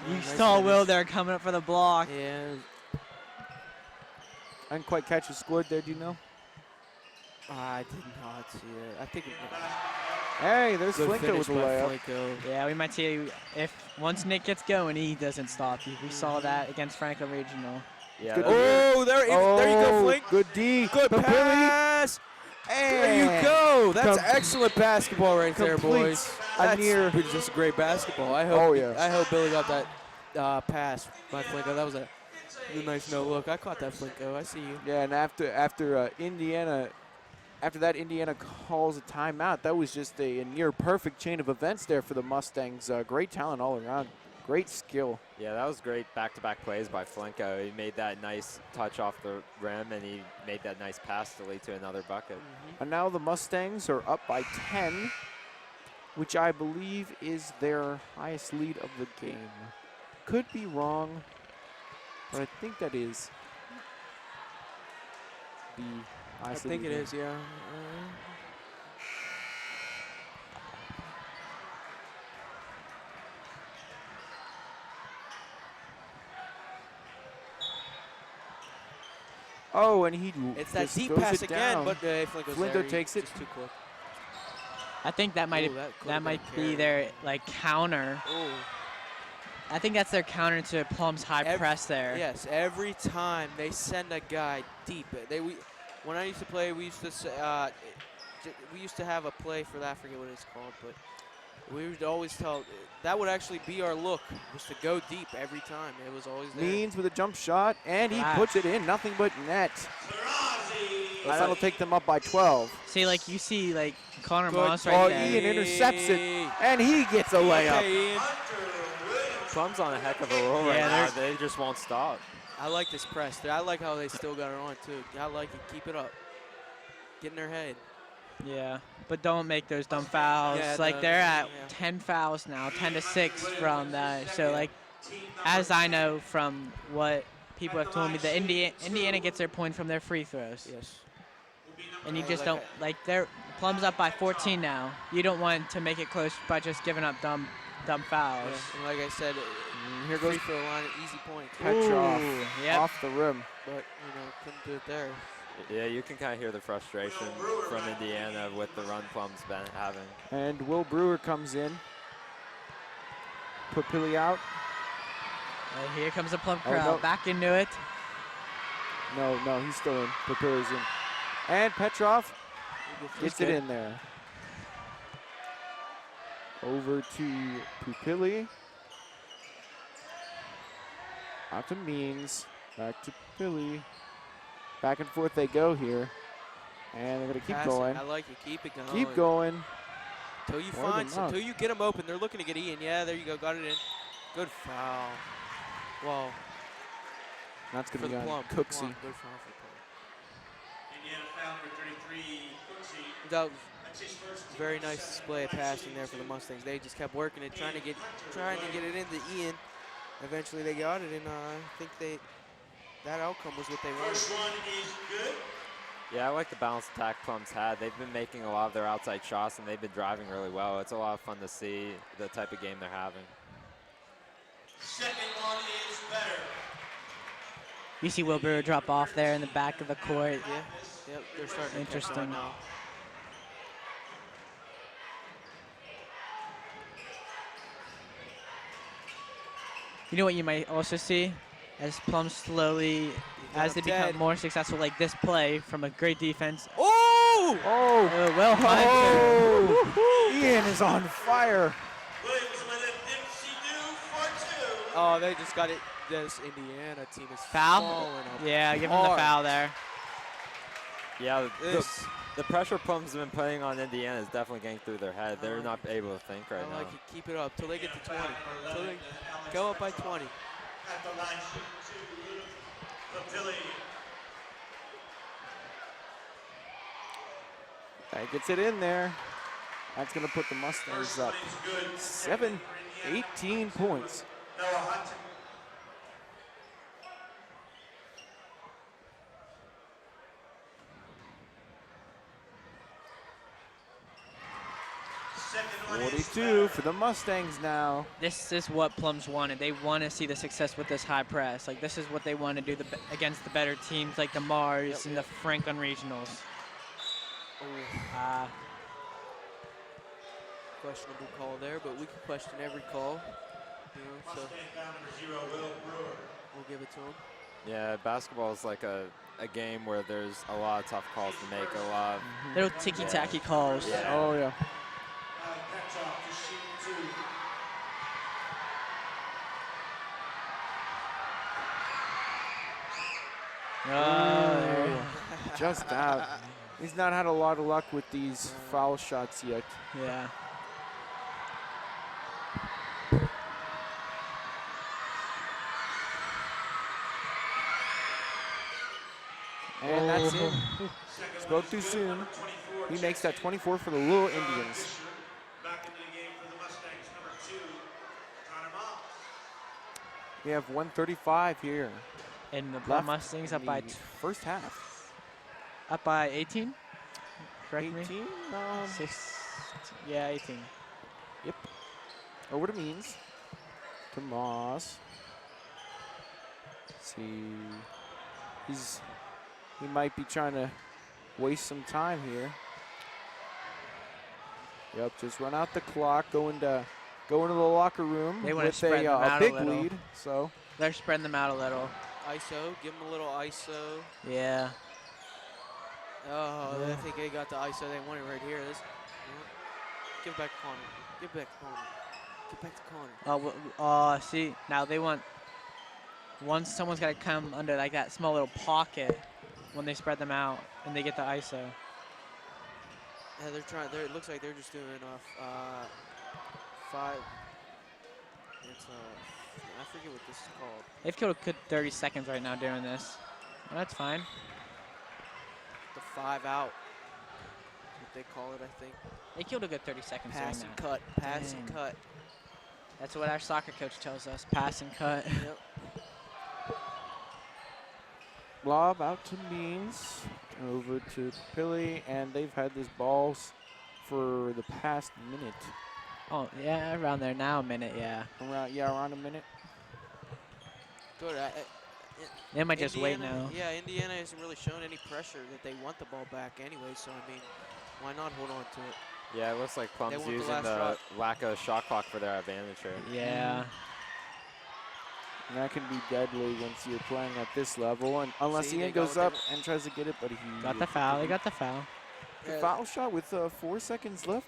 [SPEAKER 6] you
[SPEAKER 2] nice
[SPEAKER 6] saw
[SPEAKER 2] finish.
[SPEAKER 6] Will there coming up for the block.
[SPEAKER 2] Yeah.
[SPEAKER 4] I didn't quite catch who scored there, do you know?
[SPEAKER 2] I did not see it. I think.
[SPEAKER 4] Hey, there's
[SPEAKER 2] Good
[SPEAKER 4] Flinko
[SPEAKER 2] finish
[SPEAKER 4] with the
[SPEAKER 2] by
[SPEAKER 4] layup.
[SPEAKER 2] Flinko.
[SPEAKER 6] Yeah, we might see if once Nick gets going, he doesn't stop. We saw that against Franklin Regional.
[SPEAKER 3] Yeah,
[SPEAKER 4] Good
[SPEAKER 3] those-
[SPEAKER 2] Oh, there you go, Flink.
[SPEAKER 4] Good D.
[SPEAKER 2] Good
[SPEAKER 4] Papilli.
[SPEAKER 2] pass. There you go. That's
[SPEAKER 4] Com-
[SPEAKER 2] excellent basketball right there, boys.
[SPEAKER 4] completes
[SPEAKER 2] That's
[SPEAKER 4] a near.
[SPEAKER 2] just great basketball. I hope.
[SPEAKER 4] Oh, yeah.
[SPEAKER 2] I hope Billy got that pass by Flinko. That was a nice no look. I caught that, Flinko. I see you.
[SPEAKER 4] Yeah, and after Indiana, after that Indiana calls a timeout, that was just a near perfect chain of events there for the Mustangs. Great talent all around. Great skill.
[SPEAKER 3] Yeah, that was great back-to-back plays by Flinko. He made that nice touch off the rim, and he made that nice pass to lead to another bucket.
[SPEAKER 4] And now the Mustangs are up by 10, which I believe is their highest lead of the game. Could be wrong, but I think that is the
[SPEAKER 2] I
[SPEAKER 4] highest
[SPEAKER 2] think
[SPEAKER 4] lead
[SPEAKER 2] it
[SPEAKER 4] of the game.
[SPEAKER 2] is. Yeah.
[SPEAKER 4] Oh, and he
[SPEAKER 2] It's that
[SPEAKER 4] just
[SPEAKER 2] deep
[SPEAKER 4] goes
[SPEAKER 2] pass
[SPEAKER 4] it
[SPEAKER 2] again,
[SPEAKER 4] down.
[SPEAKER 2] but Flinko's
[SPEAKER 4] Flinko
[SPEAKER 2] there.
[SPEAKER 4] takes it.
[SPEAKER 2] Just too quick.
[SPEAKER 6] I think that might
[SPEAKER 2] Ooh, that could've
[SPEAKER 6] that
[SPEAKER 2] been
[SPEAKER 6] might
[SPEAKER 2] a
[SPEAKER 6] be
[SPEAKER 2] carry.
[SPEAKER 6] their like counter.
[SPEAKER 2] Oh.
[SPEAKER 6] I think that's their counter to Plum's high press there.
[SPEAKER 2] Yes, every time they send a guy deep. When I used to play, we used to have a play for that. I forget what it's called, but we would always tell that would actually be our look, was to go deep every time. It was always there.
[SPEAKER 4] Means with a jump shot, and he
[SPEAKER 6] Wow.
[SPEAKER 4] puts it in. Nothing but net. And that'll take them up by 12.
[SPEAKER 6] See, like you see, like Connor
[SPEAKER 2] Good
[SPEAKER 6] Moss
[SPEAKER 4] Oh,
[SPEAKER 6] right there.
[SPEAKER 4] Ian intercepts it, and he gets a layup.
[SPEAKER 2] Okay, Ian.
[SPEAKER 3] Plum's on a heck of a roll right
[SPEAKER 6] Yeah,
[SPEAKER 3] now.
[SPEAKER 6] they're-
[SPEAKER 3] They just won't stop.
[SPEAKER 2] I like this press. I like how they still got it on too. I like it. Keep it up. Get in their head.
[SPEAKER 6] Yeah, but don't make those dumb fouls.
[SPEAKER 2] Yeah,
[SPEAKER 6] like they're at
[SPEAKER 2] yeah.
[SPEAKER 6] 10 fouls now, 10-6 from that. So like, as I know from what people have told me, the Indiana gets their point from their free throws.
[SPEAKER 2] Yes.
[SPEAKER 6] And you
[SPEAKER 2] I
[SPEAKER 6] just
[SPEAKER 2] like
[SPEAKER 6] don't
[SPEAKER 2] it.
[SPEAKER 6] like they're Plum's up by 14 now. You don't want to make it close by just giving up dumb fouls.
[SPEAKER 2] Yeah. And like I said,
[SPEAKER 4] Here
[SPEAKER 2] free
[SPEAKER 4] goes
[SPEAKER 2] throw line, easy points.
[SPEAKER 4] Petrov
[SPEAKER 6] Ooh, yep.
[SPEAKER 4] off the rim.
[SPEAKER 2] But couldn't do it there.
[SPEAKER 3] Yeah, you can kind of hear the frustration from Indiana with the run Plum's been having.
[SPEAKER 4] And Will Brewer comes in. Papilli out.
[SPEAKER 6] And here comes the Plum
[SPEAKER 4] Oh,
[SPEAKER 6] crowd
[SPEAKER 4] no.
[SPEAKER 6] back into it.
[SPEAKER 4] No, he's still in. Papilli's in. And Petrov gets it in there. Over to Pupilli. Out to Means. Back to Pupilli. Back and forth they go here. And they're going to keep
[SPEAKER 2] Passing.
[SPEAKER 4] going.
[SPEAKER 2] I like it. Keep it going.
[SPEAKER 4] Keep going.
[SPEAKER 2] Until you
[SPEAKER 4] More
[SPEAKER 2] find
[SPEAKER 4] than
[SPEAKER 2] some.
[SPEAKER 4] enough.
[SPEAKER 2] Until you get them open. They're looking to get Ian. Yeah, there you go. Got it in. Good foul. Wow.
[SPEAKER 4] That's going
[SPEAKER 2] For
[SPEAKER 4] to be
[SPEAKER 2] the
[SPEAKER 4] on
[SPEAKER 2] Plum.
[SPEAKER 4] Cooksey.
[SPEAKER 2] Plum. Good foul for Plum.
[SPEAKER 5] Indiana foul number 33, Cooksey.
[SPEAKER 2] That was
[SPEAKER 5] That's his first team
[SPEAKER 2] very nice
[SPEAKER 5] interception.
[SPEAKER 2] display of passing there for the Mustangs. They just kept working it, trying to get it into Ian. Eventually they got it, and I think that outcome was what they wanted.
[SPEAKER 5] First one is good.
[SPEAKER 3] Yeah, I like the balanced attack Plum's had. They've been making a lot of their outside shots, and they've been driving really well. It's a lot of fun to see the type of game they're having.
[SPEAKER 5] Second one is better.
[SPEAKER 6] You see Will Brewer drop off there in the back of the court.
[SPEAKER 2] Yeah, yep, they're starting to catch
[SPEAKER 6] Interesting.
[SPEAKER 2] on now.
[SPEAKER 6] You know what you might also see? As Plum slowly, as they become
[SPEAKER 2] Dead.
[SPEAKER 6] more successful, like this play from a great defense.
[SPEAKER 2] Oh!
[SPEAKER 4] Oh!
[SPEAKER 6] Well Hunter.
[SPEAKER 4] Oh! Ian is on fire.
[SPEAKER 5] Williams with it. Dipsy-doo for two.
[SPEAKER 2] Oh, they just got it. This Indiana team is
[SPEAKER 6] Foul?
[SPEAKER 2] falling apart.
[SPEAKER 6] Yeah, give him the foul there.
[SPEAKER 3] Yeah,
[SPEAKER 2] This,
[SPEAKER 3] the pressure Plum's been putting on Indiana is definitely getting through their head. They're not able to think right
[SPEAKER 2] I like
[SPEAKER 3] now.
[SPEAKER 2] it. Keep it up till they get to 20. Till they go up by 20.
[SPEAKER 5] At the line, shooting to Papilli.
[SPEAKER 4] That gets it in there. That's going to put the Mustangs up
[SPEAKER 5] Good. Second for Indiana,
[SPEAKER 4] 18 points.
[SPEAKER 5] Noah Hudson. Second one is
[SPEAKER 4] 42 for the Mustangs now.
[SPEAKER 6] This is what Plum's wanted. They want to see the success with this high press. Like, this is what they want to do against the better teams like the Mars and the Franklin Regionals.
[SPEAKER 2] Questionable call there, but we can question every call. You know, so
[SPEAKER 5] Mustang foul number 0, Will Brewer.
[SPEAKER 2] we'll give it to him.
[SPEAKER 3] Yeah, basketball is like a game where there's a lot of tough calls to make, a lot of
[SPEAKER 6] Little ticky-tacky calls.
[SPEAKER 3] Yeah.
[SPEAKER 4] Oh, yeah.
[SPEAKER 5] Catch off to shoot 2.
[SPEAKER 4] Just out. He's not had a lot of luck with these foul shots yet.
[SPEAKER 6] Yeah.
[SPEAKER 4] And that's it. Spoke too soon. He makes that 24 for the Little Indians.
[SPEAKER 5] Back into the game for the Mustangs, number 2, Connor Moss.
[SPEAKER 4] We have 135 here.
[SPEAKER 6] And the
[SPEAKER 4] Left
[SPEAKER 6] Mustangs
[SPEAKER 4] in
[SPEAKER 6] up by
[SPEAKER 4] the first half.
[SPEAKER 6] 18? Correct me?
[SPEAKER 4] 18?
[SPEAKER 6] 18.
[SPEAKER 4] Yep. Over to Means. To Moss. Let's see. He might be trying to waste some time here. Yep, just run out the clock, go into the locker room
[SPEAKER 6] They wanna
[SPEAKER 4] with
[SPEAKER 6] spread them
[SPEAKER 4] a
[SPEAKER 6] out a
[SPEAKER 4] big
[SPEAKER 6] little.
[SPEAKER 4] lead. So
[SPEAKER 6] They're spreading them out a little.
[SPEAKER 2] ISO, give him a little ISO.
[SPEAKER 6] Yeah.
[SPEAKER 2] Oh, I think they got the ISO they wanted right here. Give it back to Connor. Give it back to Connor. Get back to Connor.
[SPEAKER 6] See, now they want, once someone's got to come under like that small little pocket when they spread them out and they get the ISO.
[SPEAKER 2] Yeah, they're trying. It looks like they're just doing 5. It's I forget what this is called.
[SPEAKER 6] They've killed a good 30 seconds right now doing this. Well, that's fine.
[SPEAKER 2] The 5 out. What they call it, I think.
[SPEAKER 6] They killed a good 30 seconds
[SPEAKER 2] Pass
[SPEAKER 6] doing
[SPEAKER 2] and
[SPEAKER 6] that.
[SPEAKER 2] cut. Pass and
[SPEAKER 6] Dang.
[SPEAKER 2] cut.
[SPEAKER 6] That's what our soccer coach tells us, pass and cut.
[SPEAKER 2] Yep.
[SPEAKER 4] lob out to Means, over to Pilly, and they've had this balls for the past minute.
[SPEAKER 6] Oh, yeah, around there now, a minute, yeah.
[SPEAKER 4] Around a minute.
[SPEAKER 2] Good.
[SPEAKER 6] They might just wait now.
[SPEAKER 2] Yeah, Indiana hasn't really shown any pressure that they want the ball back anyway, so, I mean, why not hold on to it?
[SPEAKER 3] Yeah, it looks like Plum's
[SPEAKER 2] want the
[SPEAKER 3] using
[SPEAKER 2] last
[SPEAKER 3] the
[SPEAKER 2] shot.
[SPEAKER 3] lack of shot clock for their advantage here.
[SPEAKER 6] Yeah.
[SPEAKER 4] And that can be deadly once you're playing at this level. And unless
[SPEAKER 2] See,
[SPEAKER 4] Ian
[SPEAKER 2] they got
[SPEAKER 4] goes
[SPEAKER 2] what
[SPEAKER 4] up
[SPEAKER 2] they
[SPEAKER 4] and tries to get it, but he
[SPEAKER 6] Got the foul. They got the foul.
[SPEAKER 4] the foul shot with 4 seconds left.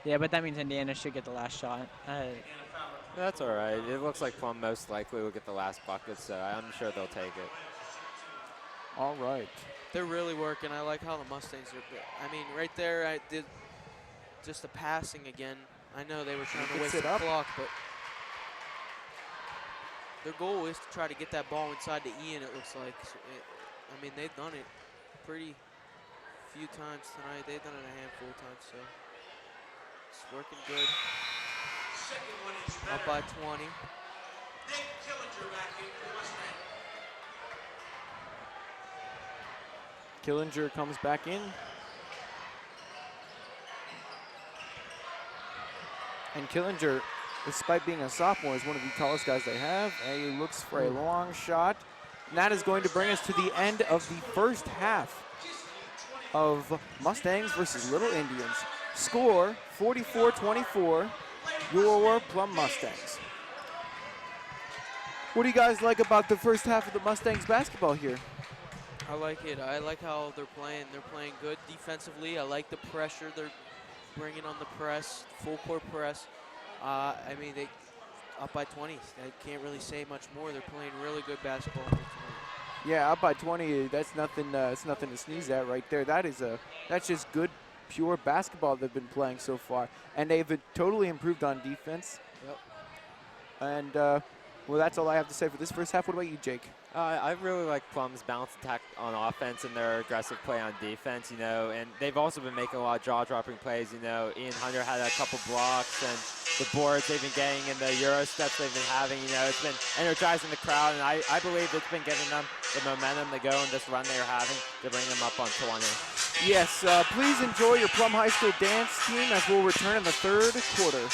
[SPEAKER 6] Yeah, but that means Indiana should get the last shot.
[SPEAKER 3] That's all right. It looks like Plum most likely will get the last bucket, so I'm sure they'll take it.
[SPEAKER 4] All right.
[SPEAKER 2] They're really working. I like how the Mustangs are. I mean, right there, I did just the passing again. I know they were trying to
[SPEAKER 4] Picks
[SPEAKER 2] waste
[SPEAKER 4] it
[SPEAKER 2] the
[SPEAKER 4] up.
[SPEAKER 2] clock, but their goal is to try to get that ball inside to Ian, it looks like. So I mean, they've done it pretty few times tonight. They've done it a handful of times, so it's working good.
[SPEAKER 5] Second one is
[SPEAKER 2] Up
[SPEAKER 5] better.
[SPEAKER 2] by 20.
[SPEAKER 5] Nick Killinger back in for Mustang.
[SPEAKER 4] Killinger comes back in. And Killinger, despite being a sophomore, is one of the tallest guys they have. And he looks for a long shot. And that is going to bring us to the end of the first half of Mustangs versus Little Indians. Score 44-24, your Plum Mustangs. What do you guys like about the first half of the Mustangs basketball here?
[SPEAKER 2] I like it. I like how they're playing. They're playing good defensively. I like the pressure they're bringing on the press, full court press. I mean, they up by 20. I can't really say much more. They're playing really good basketball tonight.
[SPEAKER 4] Yeah, up by 20. That's nothing. It's nothing to sneeze at right there. That's just good, pure basketball they've been playing so far, and they've totally improved on defense.
[SPEAKER 2] Yep.
[SPEAKER 4] And Well, that's all I have to say for this first half. What about you, Jake?
[SPEAKER 3] I really like Plum's balanced attack on offense and their aggressive play on defense, and they've also been making a lot of jaw-dropping plays. Ian Hunter had a couple blocks, and the boards they've been getting and the Euro steps they've been having, it's been energizing the crowd, and I believe it's been giving them the momentum to go in this run they're having to bring them up on 20.
[SPEAKER 4] Yes, please enjoy your Plum High School dance team as we'll return in the third quarter.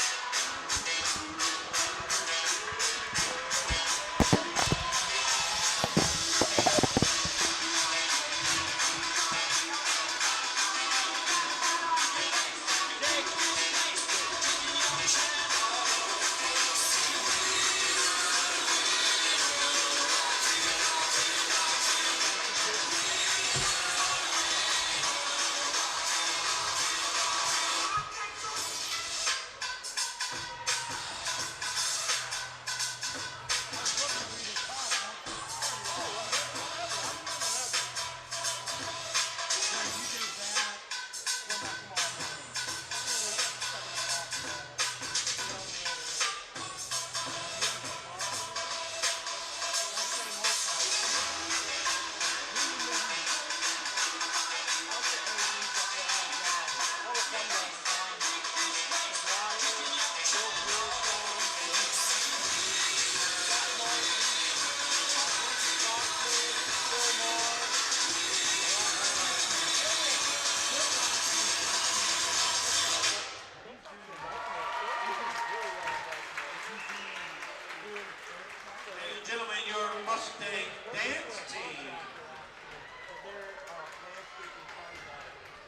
[SPEAKER 5] Mustang dance team.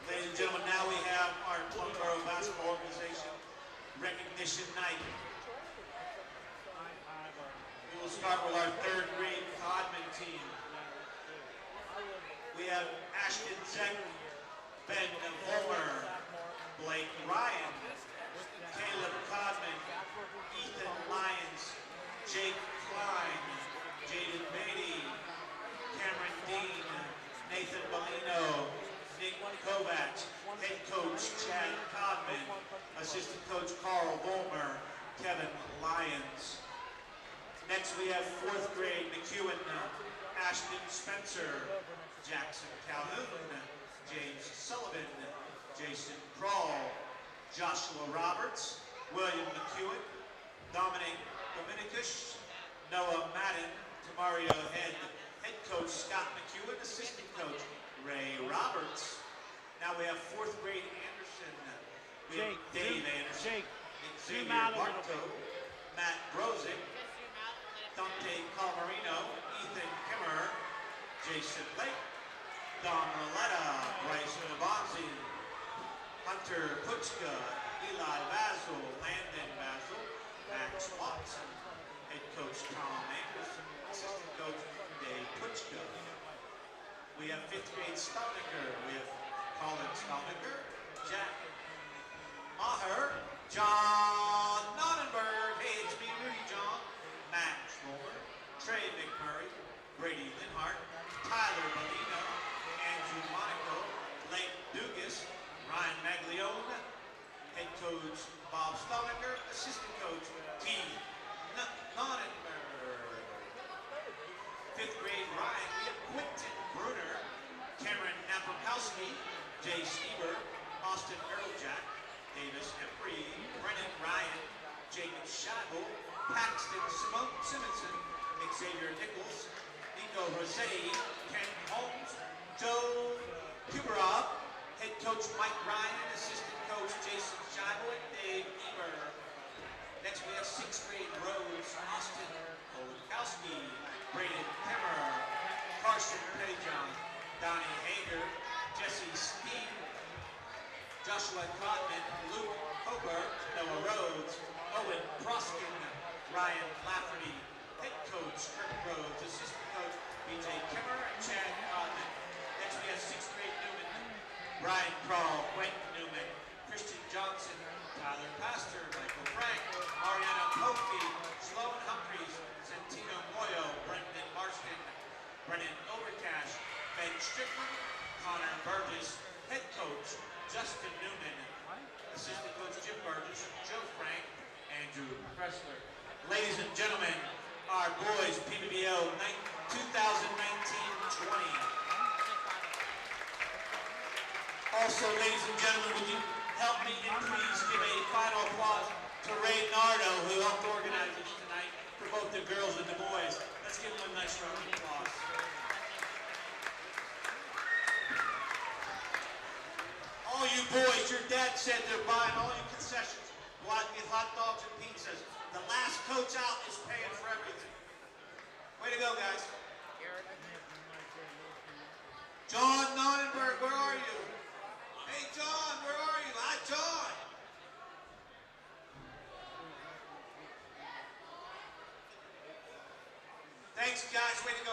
[SPEAKER 5] Ladies and gentlemen, now we have our Plum Borough Basketball Organization recognition night. We will start with our third grade Codman team. We have Ashton Zeck, Ben Voller, Blake Ryan, Caleb Codman, Ethan Lyons, Jake Klein, Jaden Beatty, Cameron Dean, Nathan Bellino, Nick Kovacs, head coach Chad Codman, assistant coach Carl Volmer, Kevin Lyons. Next we have fourth grade McEwen, Ashton Spencer, Jackson Calhoun, James Sullivan, Jason Kroll, Joshua Roberts, William McEwen, Dominic Dominicus, Noah Madden, Tamario Head coach Scott McEwen, assistant coach Ray Roberts. Now we have fourth grade Anderson. We have Dave Anderson, Xavier Barto, Matt Brozick, Dante Calmarino, Ethan Kimmer, Jason Lake, Don Roletta, Bryce Nabonzi, Hunter Puchka, Eli Basil, Landon Basil, Max Watson, head coach Tom Anderson, assistant coach Dave Puchka. We have fifth grade Stalniker. We have Colin Stalniker, Jack Maher, John Nonnenberg, hey, it's me, Rudy John, Max Roller, Trey McMurray, Brady Linhart, Tyler Bellino, Andrew Monaco, Blake Dugas, Ryan Maglione, head coach Bob Stalniker, assistant coach Keith Nonnenberg. Fifth grade Ryan, we have Quentin Bruner, Cameron Napokowski, Jay Stieber, Austin Earljack, Davis Embry, Brennan Ryan, Jacob Schagel, Paxton Simonson, Xavier Nichols, Nico Rossetti, Ken Holmes, Joe Kuberov, head coach Mike Ryan, assistant coach Jason Schagel, and Dave Eber. Next we have sixth grade Rose, Austin Kolakowski, Braden Kimmer, Carson Pettyjohn, Donnie Hager, Jesse Steen, Joshua Codman, Luke Hober, Noah Rhodes, Owen Proskin, Ryan Lafferty, head coach Kirk Rhodes, assistant coach BJ Kimmer, and Chad Codman. Next we have sixth grade Newman, Brian Kroll, Quentin Newman, Christian Johnson, Tyler Pastor, Michael Frank, Ariana Kofi, Sloan Humphreys, Santino Moyo, Brendan Marston, Brennan Overcash, Ben Strickland, Connor Burgess, head coach Justin Newman, assistant coach Jim Burgess, Joe Frank, Andrew Pressler. Ladies and gentlemen, our boys PBBO 2019-20. Also, ladies and gentlemen, would you help me and please give a final applause to Ray Nardo, who helped organize this tonight for both the girls and the boys. Let's give him a nice round of applause. All you boys, your dad said they're buying all your concessions. Get hot dogs and pizzas. The last coach out is paying for everything. Way to go, guys. John Nonnenberg, where are you? Hey, John, where are you? Hi, John. Thanks, guys. Way to go.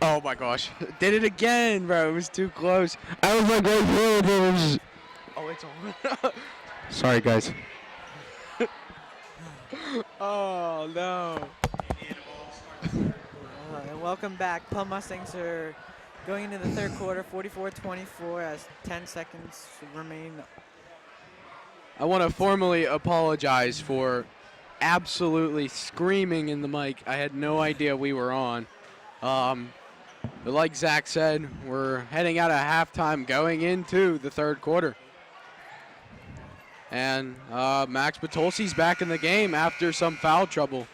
[SPEAKER 1] Oh my gosh. Did it again, bro. It was too close. I was like, right here, it was. Oh, it's on. Sorry, guys. Oh, no.
[SPEAKER 6] And welcome back. Plum Mustangs are going into the third quarter, 44-24, as 10 seconds remain.
[SPEAKER 1] I want to formally apologize for absolutely screaming in the mic. I had no idea we were on. But like Zach said, we're heading out of halftime going into the third quarter. And Max Patolsi's back in the game after some foul trouble.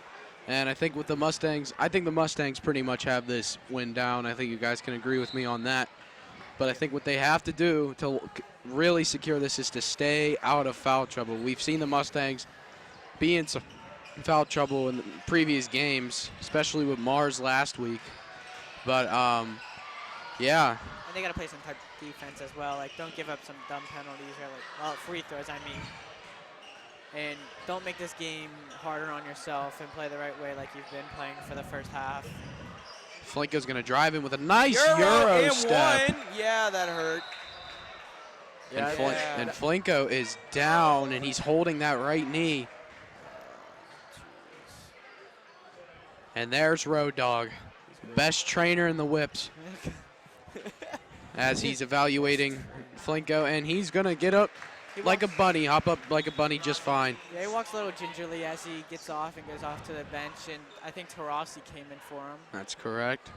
[SPEAKER 1] And I think with the Mustangs, the Mustangs pretty much have this win down. I think you guys can agree with me on that. But I think what they have to do to really secure this is to stay out of foul trouble. We've seen the Mustangs be in some foul trouble in the previous games, especially with Mars last week. But, yeah.
[SPEAKER 6] And they got to play some type of defense as well. Like, don't give up some dumb penalties or, like, well, free throws, I mean. And don't make this game harder on yourself and play the right way like you've been playing for the first half.
[SPEAKER 1] Flinko's going to drive in with a nice Euro step.
[SPEAKER 2] One. Yeah, that hurt.
[SPEAKER 1] And Flinko is down, and he's holding that right knee. And there's Road Dogg, best trainer in the whips, as he's evaluating Flinko, and he's going to get up like a bunny, hop up like a bunny just fine.
[SPEAKER 6] Yeah, he walks a little gingerly as he gets off and goes off to the bench, and I think Tarasi came in for him.
[SPEAKER 1] That's correct.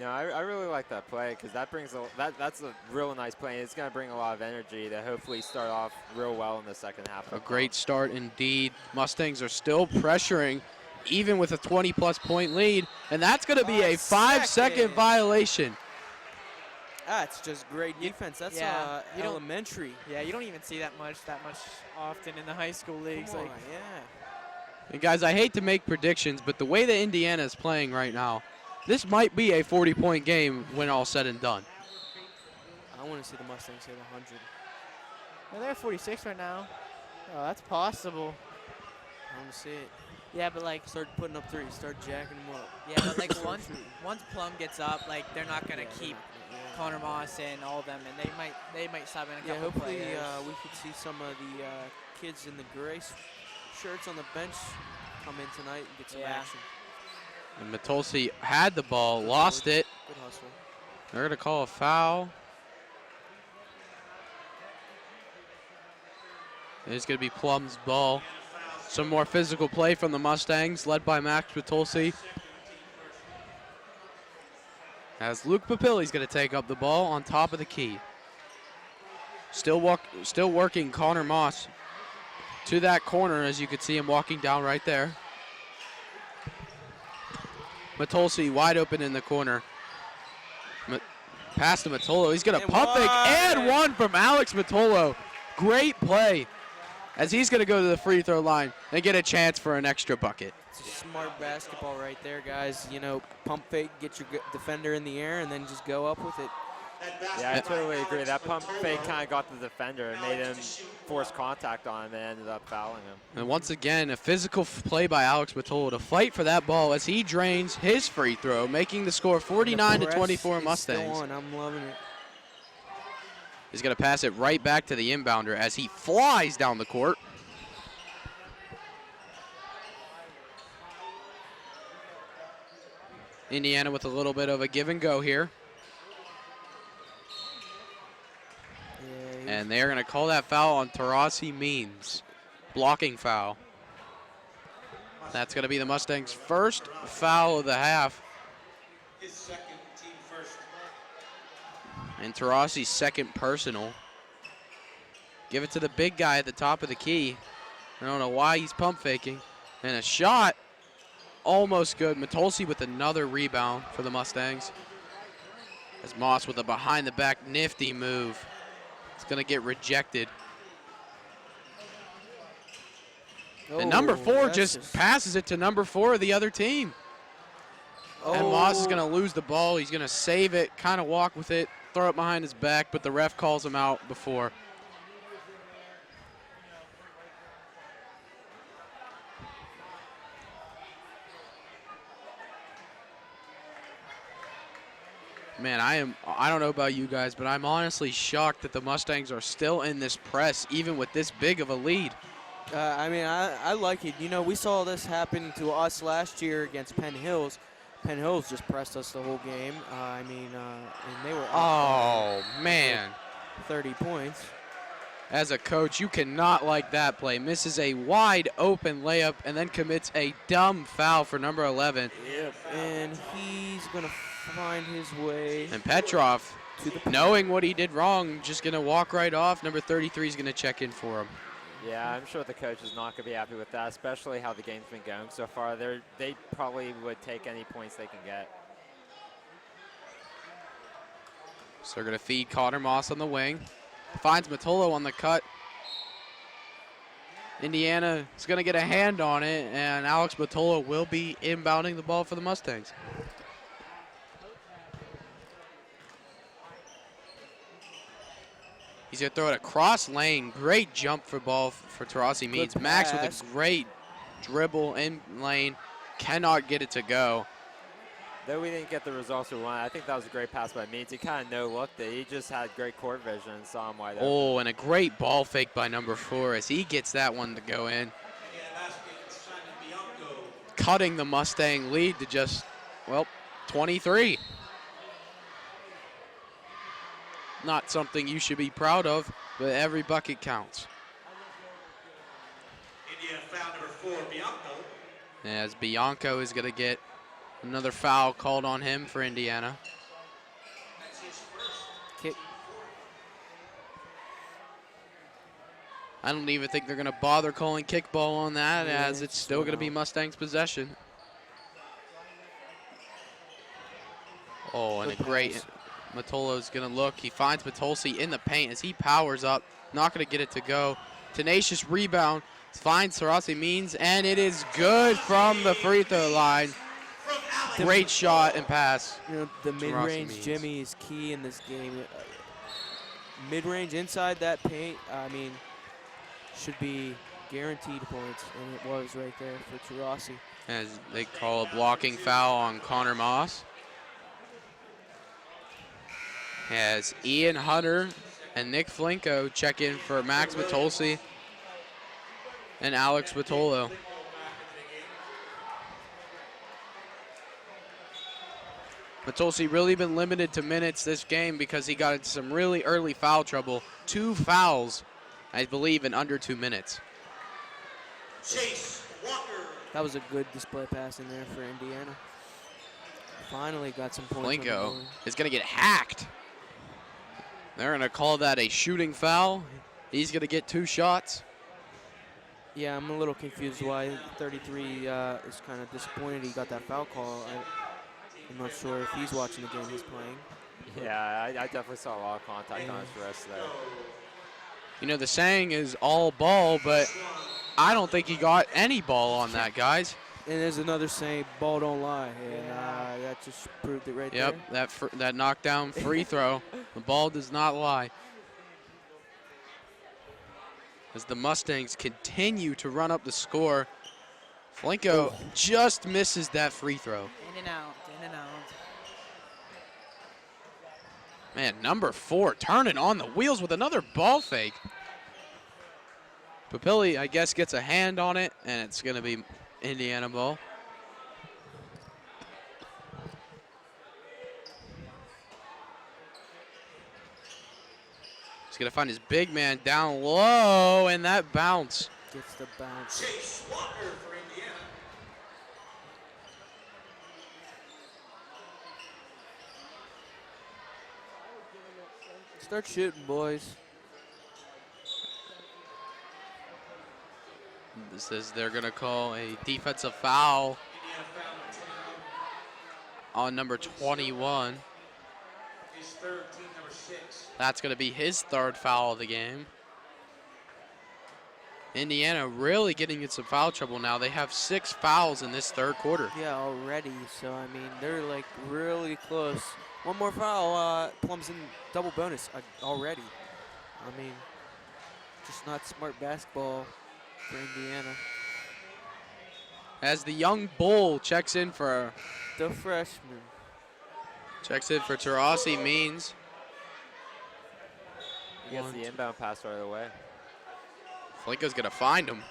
[SPEAKER 3] No, I really like that play because that's a real nice play. It's going to bring a lot of energy to hopefully start off real well in the second half.
[SPEAKER 1] A great start indeed. Mustangs are still pressuring, even with a 20-plus point lead, and that's going to be a 5-second violation.
[SPEAKER 2] That's just great defense. That's elementary.
[SPEAKER 6] Yeah, you don't even see that much often in the high school leagues.
[SPEAKER 2] Come on,
[SPEAKER 6] like,
[SPEAKER 2] yeah.
[SPEAKER 1] And guys, I hate to make predictions, but the way that Indiana is playing right now, this might be a 40-point game when all said and done.
[SPEAKER 2] I want to see the Mustangs hit 100.
[SPEAKER 6] well, they're at 46 right now. Oh, that's possible.
[SPEAKER 2] I want to see it.
[SPEAKER 6] Yeah, but like,
[SPEAKER 2] Start putting up threes. Start jacking them up.
[SPEAKER 6] yeah, but like once Plum gets up, like they're not gonna keep Connor Moss and all of them, and they might sub in a couple
[SPEAKER 2] hopefully
[SPEAKER 6] players.
[SPEAKER 2] we could see some of the kids in the gray shirts on the bench come in tonight and get some action.
[SPEAKER 1] And Matolsi had the ball, lost it.
[SPEAKER 2] Good hustle.
[SPEAKER 1] They're going to call a foul. And it's going to be Plum's ball. Some more physical play from the Mustangs, led by Max Matolsi. As Luke Papilli's going to take up the ball on top of the key. Still working Connor Moss to that corner, as you can see him walking down right there. Matolsi wide open in the corner. Pass to Matolo. He's going to pump fake and one from Alex Matolo. Great play as he's going to go to the free throw line and get a chance for an extra bucket.
[SPEAKER 2] It's a smart basketball right there, guys. You know, pump fake, get your defender in the air, and then just go up with it.
[SPEAKER 3] Yeah, I totally agree. That pump fake kind of got the defender and made him force contact on him and ended up fouling him.
[SPEAKER 1] And once again, a physical play by Alex Matolo to fight for that ball as he drains his free throw, making the score 49-24 Mustangs.
[SPEAKER 2] I'm loving it.
[SPEAKER 1] He's going to pass it right back to the inbounder as he flies down the court. Indiana with a little bit of a give and go here. they are going to call that foul on Taurasi Means. Blocking foul. That's going to be the Mustangs' first foul of the half.
[SPEAKER 5] His second, team first.
[SPEAKER 1] And Taurasi's second personal. Give it to the big guy at the top of the key. I don't know why he's pump faking. And a shot, almost good. Matolsi with another rebound for the Mustangs. As Moss with a behind the back nifty move. It's going to get rejected. And number 4 just passes it to number 4 of the other team. And Moss is going to lose the ball. He's going to save it, kind of walk with it, throw it behind his back, but the ref calls him out before. Man, I don't know about you guys, but I'm honestly shocked that the Mustangs are still in this press, even with this big of a lead.
[SPEAKER 2] I mean, I like it. You know, we saw this happen to us last year against Penn Hills. Penn Hills just pressed us the whole game. And they were up
[SPEAKER 1] Oh, man.
[SPEAKER 2] 30 points.
[SPEAKER 1] As a coach, you cannot like that play. Misses a wide open layup and then commits a dumb foul for number 11.
[SPEAKER 2] Yep. And he's going to find his way.
[SPEAKER 1] And Petrov,
[SPEAKER 2] to the
[SPEAKER 1] knowing what he did wrong, just going to walk right off. Number 33 is going to check in for him.
[SPEAKER 3] Yeah, I'm sure the coach is not going to be happy with that, especially how the game's been going so far. They probably would take any points they can get.
[SPEAKER 1] So they're going to feed Connor Moss on the wing. Finds Matolo on the cut. Indiana is going to get a hand on it, and Alex Matolo will be inbounding the ball for the Mustangs. He's going to throw it across lane. Great jump for ball for Taurasi Means. Max with a great dribble in lane. Cannot get it to go.
[SPEAKER 3] Though we didn't get the results we wanted, I think that was a great pass by Means. He kind of no-looked it. He just had great court vision and saw him wide open.
[SPEAKER 1] Oh, and a great ball fake by number 4 as he gets that one to go in. Cutting the Mustang lead to just, well, 23. Not something you should be proud of, but every bucket counts.
[SPEAKER 5] Indiana foul number 4, Bianco.
[SPEAKER 1] As Bianco is going to get another foul called on him for Indiana.
[SPEAKER 5] That's his first.
[SPEAKER 2] kick.
[SPEAKER 1] I don't even think they're going to bother calling kickball on that,
[SPEAKER 2] Yeah,
[SPEAKER 1] as it's still going to be Mustangs' possession. Oh, and a great, Matolo's going to look. He finds Matolsi in the paint as he powers up. Not going to get it to go. Tenacious rebound. Finds Taurasi Means, and it is good from the free throw line. Great shot and pass.
[SPEAKER 2] You know, the
[SPEAKER 1] Taurasi
[SPEAKER 2] mid-range
[SPEAKER 1] Means.
[SPEAKER 2] Jimmy is key in this game. Mid-range inside that paint, I mean, should be guaranteed points, and it was right there for Taurasi.
[SPEAKER 1] As they call a blocking foul on Connor Moss. As Ian Hunter and Nick Flinko check in for Max Matolsi and Alex Vitolo. Matolsi really been limited to minutes this game because he got into some really early foul trouble. 2 fouls, I believe, in under 2 minutes.
[SPEAKER 5] Chase Walker.
[SPEAKER 2] That was a good display pass in there for Indiana. Finally got some points. on the
[SPEAKER 1] Flinko
[SPEAKER 2] board.
[SPEAKER 1] is going to get hacked. They're going to call that a shooting foul. He's going to get 2 shots.
[SPEAKER 2] Yeah, I'm a little confused why 33 is kind of disappointed he got that foul call. I'm not sure if he's watching the game he's playing.
[SPEAKER 3] Yeah, I definitely saw a lot of contact on his wrist there.
[SPEAKER 1] You know, the saying is all ball, but I don't think he got any ball on that, guys.
[SPEAKER 2] And there's another saying, ball don't lie. And that just proved it right there.
[SPEAKER 1] Yep, that knockdown free throw. The ball does not lie. As the Mustangs continue to run up the score, Flinko just misses that free throw.
[SPEAKER 6] In and out, in and out.
[SPEAKER 1] Man, number 4 turning on the wheels with another ball fake. Papilli, I guess, gets a hand on it, and it's going to be Indiana ball. He's going to find his big man down low, and that bounce.
[SPEAKER 2] Gets the bounce.
[SPEAKER 5] Chase Walker for Indiana.
[SPEAKER 2] Start shooting, boys.
[SPEAKER 1] This is they're going to call a defensive foul
[SPEAKER 5] Indiana foul
[SPEAKER 1] on number 21.
[SPEAKER 5] his third, team number 6.
[SPEAKER 1] That's going to be his third foul of the game. Indiana really getting in some foul trouble now. They have 6 fouls in this third quarter.
[SPEAKER 2] Yeah, already. So, I mean, they're like really close. One more foul, Plum's in double bonus already. I mean, just not smart basketball for Indiana.
[SPEAKER 1] As the young bull checks in for
[SPEAKER 2] The freshman.
[SPEAKER 1] Tarasi Means.
[SPEAKER 3] He gets the inbound pass right away.
[SPEAKER 1] Flinko's going to find him.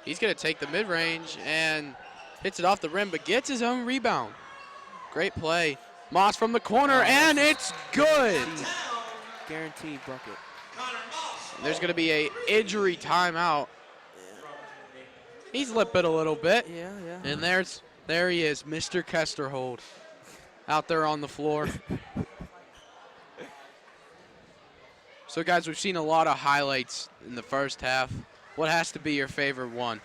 [SPEAKER 1] He's going to take the mid-range and hits it off the rim, but gets his own rebound. Great play. Moss from the corner, and it's good.
[SPEAKER 2] Guaranteed bucket.
[SPEAKER 1] There's going to be a injury timeout. He's limping a little bit.
[SPEAKER 2] Yeah, yeah.
[SPEAKER 1] And there he is, Mr. Kesterhold, out there on the floor. So, guys, we've seen a lot of highlights in the first half. What has to be your favorite one?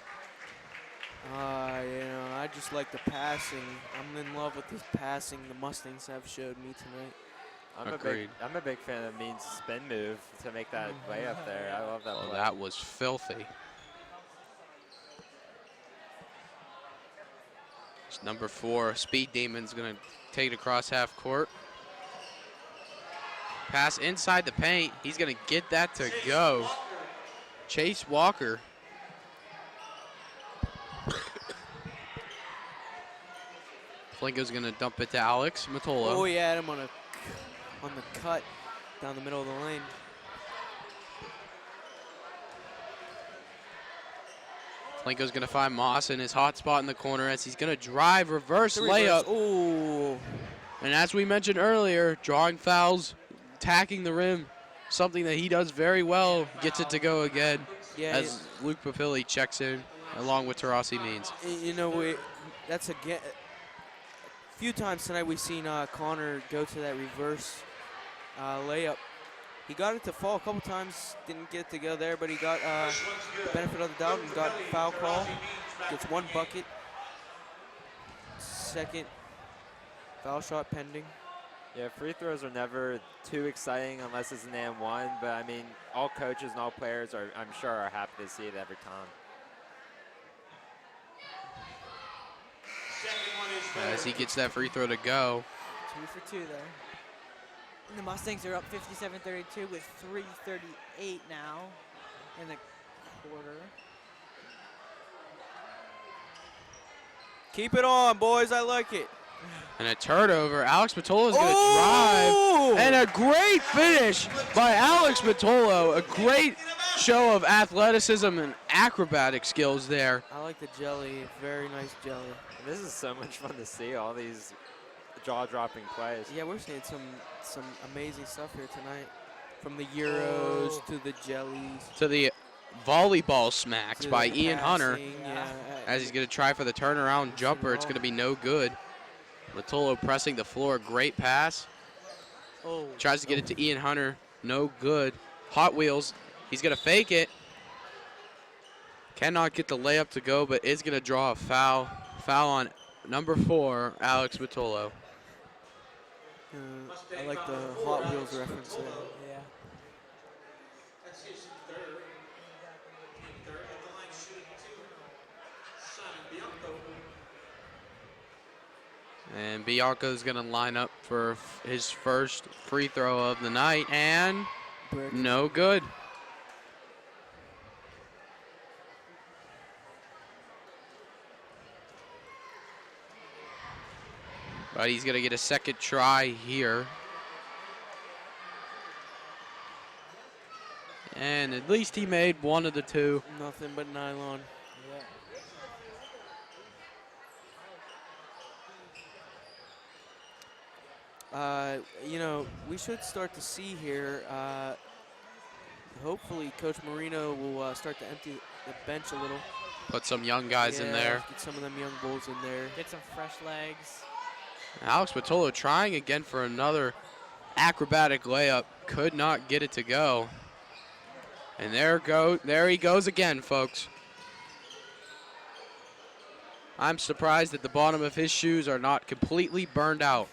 [SPEAKER 2] I just like the passing. I'm in love with this passing the Mustangs have showed me tonight.
[SPEAKER 1] Agreed.
[SPEAKER 3] I'm a big fan of Means' spin move to make that layup there. I love that
[SPEAKER 1] Oh,
[SPEAKER 3] play.
[SPEAKER 1] that was filthy. It's number 4, Speed Demon's going to take it across half court. Pass inside the paint. He's going to get that to go. Chase Walker. Flinko's going to dump it to Alex Matolo.
[SPEAKER 2] Oh, he had him on the cut down the middle of the lane.
[SPEAKER 1] Flinko's going to find Moss in his hot spot in the corner as he's going to drive, reverse layup.
[SPEAKER 2] Oh.
[SPEAKER 1] And as we mentioned earlier, drawing fouls, attacking the rim, something that he does very well, gets it to go again
[SPEAKER 2] Yeah.
[SPEAKER 1] as Luke Papilli checks in along with Tarasi Means.
[SPEAKER 2] You know, that's a few times tonight we've seen Connor go to that reverse layup. He got it to fall a couple times, didn't get it to go there, but he got the benefit of the doubt and got foul call. Gets 1 bucket. Second foul shot pending.
[SPEAKER 3] Yeah, free throws are never too exciting unless it's an and one, but I mean, all coaches and all players are, I'm sure, are happy to see it every time.
[SPEAKER 1] As he gets that free throw to go.
[SPEAKER 6] 2 for 2 there. And the Mustangs are up 57-32 with 3:38 now in the quarter.
[SPEAKER 2] Keep it on, boys. I like it.
[SPEAKER 1] And a turnover. Alex Matolo is going to drive. And a great finish by Alex Matolo. A great show of athleticism and acrobatic skills there.
[SPEAKER 2] I like the jelly. Very nice jelly.
[SPEAKER 3] And this is so much fun to see, all these jaw-dropping plays.
[SPEAKER 2] Yeah, we're seeing some amazing stuff here tonight. From the Euros to the jellies.
[SPEAKER 1] To the volleyball smacks
[SPEAKER 2] to
[SPEAKER 1] by
[SPEAKER 2] the
[SPEAKER 1] Ian Hunter.
[SPEAKER 2] passing, yeah.
[SPEAKER 1] As he's going to try for the turnaround jumper. It's going to be no good. Matolo pressing the floor. Great pass.
[SPEAKER 2] Oh.
[SPEAKER 1] Tries to get it to Ian Hunter. No good. Hot Wheels. He's going to fake it. Cannot get the layup to go, but is going to draw a foul. Foul on number 4, Alex Matolo.
[SPEAKER 2] I like the Hot Wheels reference there.
[SPEAKER 6] Yeah.
[SPEAKER 5] That's his third. Third at the line shooting 2. Simon Bianco.
[SPEAKER 1] And Bianco's going to line up for his first free throw of the night, and
[SPEAKER 2] Brick.
[SPEAKER 1] no good. But he's going to get a second try here. And at least he made one of the 2.
[SPEAKER 2] Nothing but nylon. You know, we should start to see here hopefully Coach Marino will start to empty the bench a little.
[SPEAKER 1] Put some young guys in
[SPEAKER 2] Yeah,
[SPEAKER 1] there.
[SPEAKER 2] Get some of them young bulls in there.
[SPEAKER 6] Get some fresh legs.
[SPEAKER 1] Alex Patolo trying again for another acrobatic layup. Could not get it to go. And there he goes again, folks. I'm surprised that the bottom of his shoes are not completely burned out.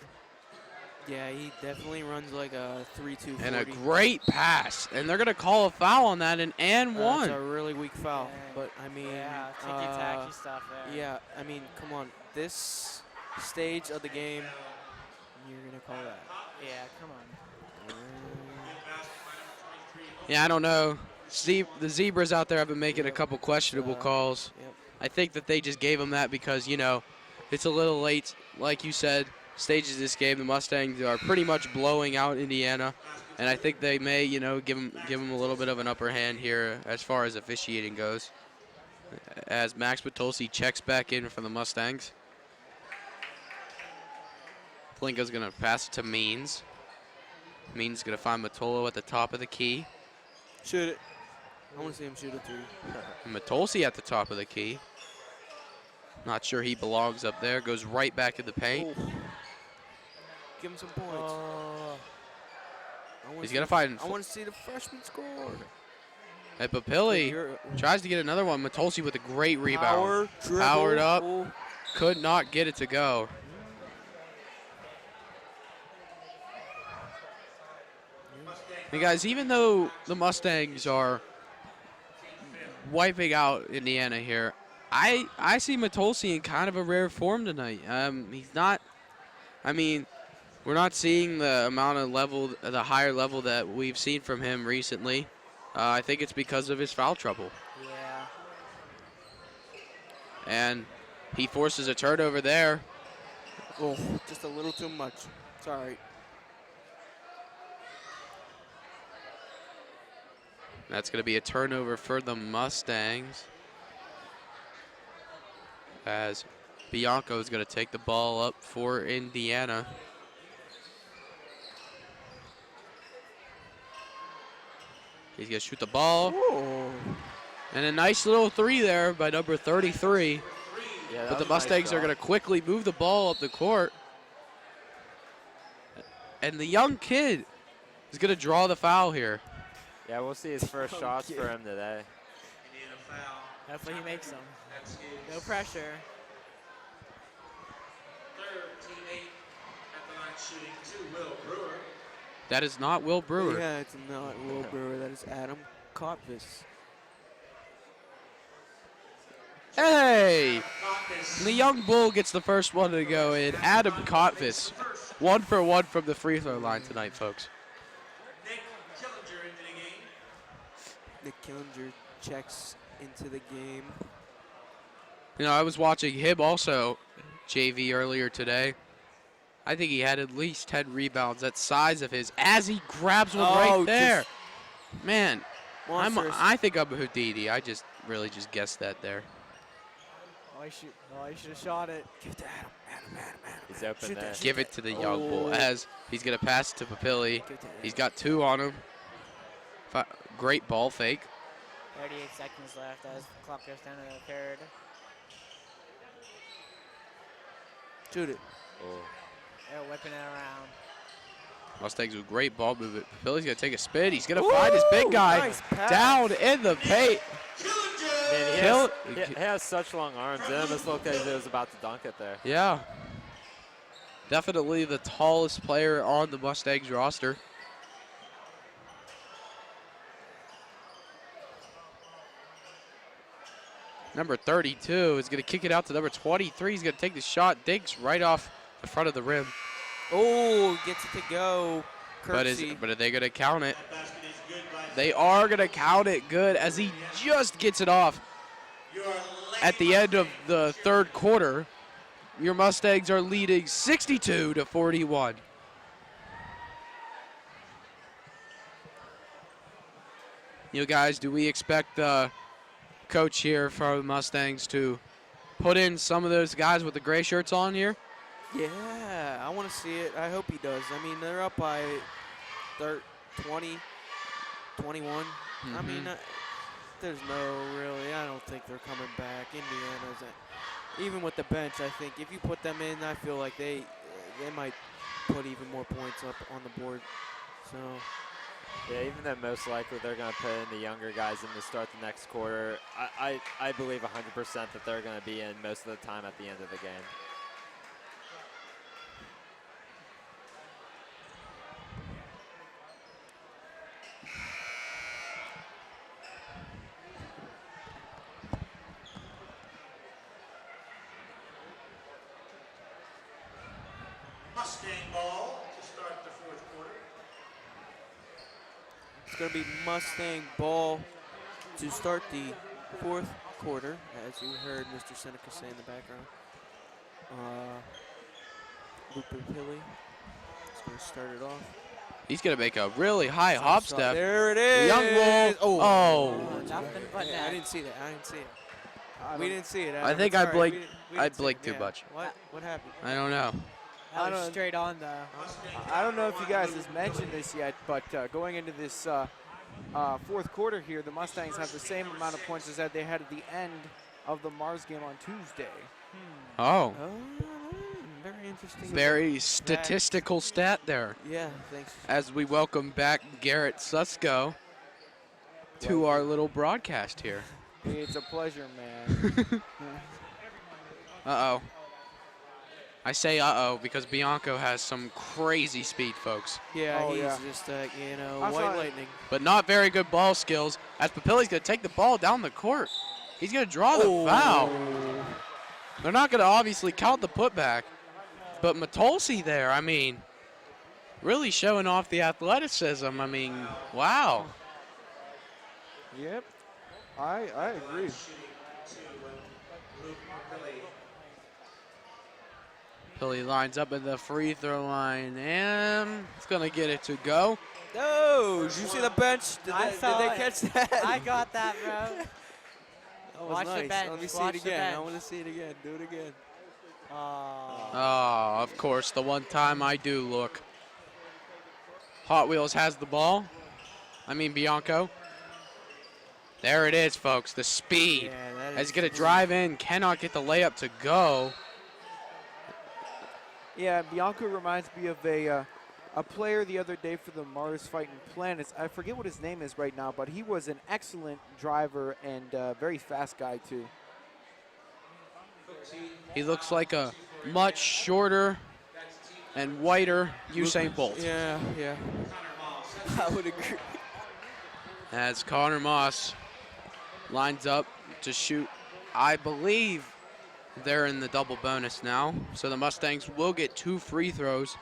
[SPEAKER 2] Yeah, he definitely runs like a 3-2-40.
[SPEAKER 1] And a great pass. And they're going to call a foul on that, and one.
[SPEAKER 2] That's a really weak foul.
[SPEAKER 6] Dang.
[SPEAKER 2] But, I mean,
[SPEAKER 6] Yeah, ticky-tacky stuff there.
[SPEAKER 2] yeah, I mean, come on. This stage of the game, you're going to call that.
[SPEAKER 6] Yeah, come on.
[SPEAKER 1] Yeah, I don't know. The Zebras out there have been making a couple questionable calls.
[SPEAKER 2] Yep.
[SPEAKER 1] I think that they just gave him that because, you know, it's a little late. Like you said, stages of this game, the Mustangs are pretty much blowing out Indiana. And I think they may, you know, give them a little bit of an upper hand here as far as officiating goes. As Max Patolsi checks back in for the Mustangs. Plinka's going to pass it to Means. Means going to find Matolo at the top of the key.
[SPEAKER 2] Shoot it. I want to see him shoot a three.
[SPEAKER 1] Matolsi at the top of the key. Not sure he belongs up there. Goes right back in the paint.
[SPEAKER 2] Oh. Give him some points.
[SPEAKER 1] He's going to find...
[SPEAKER 2] I want to see the freshman score.
[SPEAKER 1] And Papilli tries to get another one. Matolsi with a great rebound.
[SPEAKER 2] Dribble.
[SPEAKER 1] Powered up.
[SPEAKER 2] Oh.
[SPEAKER 1] Could not get it to go. Hey guys, even though the Mustangs are wiping out Indiana here, I see Matolsi in kind of a rare form tonight. He's not, I mean, we're not seeing the amount of level, the higher level that we've seen from him recently. I think it's because of his foul trouble.
[SPEAKER 6] Yeah.
[SPEAKER 1] And he forces a turnover there.
[SPEAKER 2] Oh, just a little too much. Sorry.
[SPEAKER 1] That's going to be a turnover for the Mustangs. As Bianco is going to take the ball up for Indiana. He's going to shoot the ball.
[SPEAKER 2] Oh.
[SPEAKER 1] And a nice little three there by number 33.
[SPEAKER 3] Yeah,
[SPEAKER 1] But the Mustangs are going to quickly move the ball up the court. And the young kid is going to draw the foul here.
[SPEAKER 3] Yeah, we'll see his first shots for him today.
[SPEAKER 6] Hopefully he makes them. No pressure.
[SPEAKER 5] Third teammate at the line shooting two, Will Brewer.
[SPEAKER 1] That is not Will Brewer.
[SPEAKER 2] Yeah, it's not Will Brewer. That is Adam Kotvis.
[SPEAKER 1] Hey! The young bull gets the first one to go in. Adam Kotvis. 1 for 1 from the free throw line tonight, folks.
[SPEAKER 5] Nick Killinger into the game.
[SPEAKER 2] Nick Killinger checks into the game.
[SPEAKER 1] You know, I was watching him also, JV, earlier today. I think he had at least 10 rebounds. That size of his, as he grabs one right there. Man, I think I'm a Houdini. I just really just guessed that there.
[SPEAKER 6] Oh, he should have shot it.
[SPEAKER 2] Give it to Adam. Adam.
[SPEAKER 3] He's open there.
[SPEAKER 1] Give it to the young bull
[SPEAKER 2] Oh.
[SPEAKER 1] as he's going to pass it to Papilli.
[SPEAKER 2] Give it to Adam.
[SPEAKER 1] He's got 2 on him. Great ball fake.
[SPEAKER 6] 38 seconds left as the clock goes down to the third.
[SPEAKER 2] Shoot it.
[SPEAKER 3] Oh.
[SPEAKER 6] They're whipping it around.
[SPEAKER 1] Mustangs with great ball movement. Papilli's going to take a spin. He's going to find his big guy
[SPEAKER 2] Nice pass.
[SPEAKER 1] down in the paint.
[SPEAKER 3] Man, he has such long arms. It almost looked like he was about to dunk it there.
[SPEAKER 1] Yeah. Definitely the tallest player on the Mustangs roster. Number 32 is going to kick it out to number 23. He's going to take the shot. Dinks right off the front of the rim.
[SPEAKER 2] Oh, gets it to go.
[SPEAKER 1] But
[SPEAKER 2] Kirksey.
[SPEAKER 1] are they going to count it? They are going to count it good as he just gets it off. At the end of the third quarter, your Mustangs are leading 62-41. You guys, do we expect the coach here for the Mustangs to put in some of those guys with the gray shirts on here?
[SPEAKER 2] Yeah, I want to see it. I hope he does. I mean, they're up by 20, 21. I mean,
[SPEAKER 1] Mhm.
[SPEAKER 2] there's no really. I don't think they're coming back. Indiana's even with the bench. I think if you put them in, I feel like they might put even more points up on the board. So
[SPEAKER 3] Yeah, even though most likely they're going to put in the younger guys in to start the next quarter, I believe 100% that they're going to be in most of the time at the end of the game.
[SPEAKER 5] Mustang ball to start the fourth quarter.
[SPEAKER 2] it's going to be Mustang ball to start the fourth quarter, as you heard Mr. Seneca say in the background. Lupe Pilly is going to start it off.
[SPEAKER 1] He's going to make a really high hop step.
[SPEAKER 2] There it
[SPEAKER 1] The
[SPEAKER 2] is.
[SPEAKER 1] young bull. Oh.
[SPEAKER 6] Nothing but
[SPEAKER 2] I
[SPEAKER 6] net.
[SPEAKER 2] didn't see that. I didn't see it. We didn't see it.
[SPEAKER 1] I
[SPEAKER 2] Adam.
[SPEAKER 1] think
[SPEAKER 2] It's
[SPEAKER 1] I
[SPEAKER 2] all right.
[SPEAKER 1] blinked-
[SPEAKER 2] We
[SPEAKER 1] I
[SPEAKER 2] didn't see
[SPEAKER 1] blinked
[SPEAKER 2] it.
[SPEAKER 1] too much.
[SPEAKER 2] What happened?
[SPEAKER 1] I don't know.
[SPEAKER 6] That
[SPEAKER 4] I
[SPEAKER 6] was
[SPEAKER 4] don't-
[SPEAKER 6] straight on though.
[SPEAKER 4] I don't know if you guys have mentioned this yet, but going into this fourth quarter here, the Mustangs have the same amount of points as that they had at the end of the Mars game on Tuesday.
[SPEAKER 1] Oh.
[SPEAKER 2] Oh, very interesting.
[SPEAKER 1] Very statistical stat there.
[SPEAKER 2] Yeah, thanks.
[SPEAKER 1] As we welcome back Garrett Susko to our little broadcast here.
[SPEAKER 4] It's a pleasure, man.
[SPEAKER 1] Uh-oh. I say uh-oh because Bianco has some crazy speed, folks.
[SPEAKER 2] Yeah,
[SPEAKER 4] Oh,
[SPEAKER 2] he's
[SPEAKER 4] yeah.
[SPEAKER 2] just,
[SPEAKER 4] I
[SPEAKER 2] white
[SPEAKER 4] saw it.
[SPEAKER 2] lightning.
[SPEAKER 1] But not very good ball skills as Papilli's going to take the ball down the court. He's going to draw the foul. They're not going to obviously count the putback. But Matolsi there, I mean, really showing off the athleticism. I mean, wow.
[SPEAKER 4] Yep, I agree.
[SPEAKER 1] Pilly lines up at the free throw line and it's going to get it to go.
[SPEAKER 2] No, did you see the bench? Did
[SPEAKER 6] I
[SPEAKER 2] they
[SPEAKER 6] saw it.
[SPEAKER 2] catch that?
[SPEAKER 6] I got that, bro.
[SPEAKER 2] That was
[SPEAKER 6] Watch the
[SPEAKER 2] nice.
[SPEAKER 6] bench,
[SPEAKER 2] Let me see
[SPEAKER 6] watch
[SPEAKER 2] it
[SPEAKER 6] the
[SPEAKER 2] again. I
[SPEAKER 6] bench.
[SPEAKER 2] want to see it again. Do it again.
[SPEAKER 6] Oh.
[SPEAKER 1] Oh, of course, the one time I do look. Hot Wheels has the ball. I mean, Bianco. There it is, folks, the speed.
[SPEAKER 2] Yeah, that
[SPEAKER 1] As
[SPEAKER 2] is
[SPEAKER 1] he's going to
[SPEAKER 2] pretty-
[SPEAKER 1] drive in, cannot get the layup to go.
[SPEAKER 4] Yeah, Bianco reminds me of a player the other day for the Mars Fighting Planets. I forget what his name is right now, but he was an excellent driver and very fast guy, too.
[SPEAKER 1] He looks like a much shorter and whiter Usain Bolt.
[SPEAKER 2] Yeah, yeah. I would agree.
[SPEAKER 1] As Connor Moss lines up to shoot, I believe they're in the double bonus now. So the Mustangs will get 2 free throws.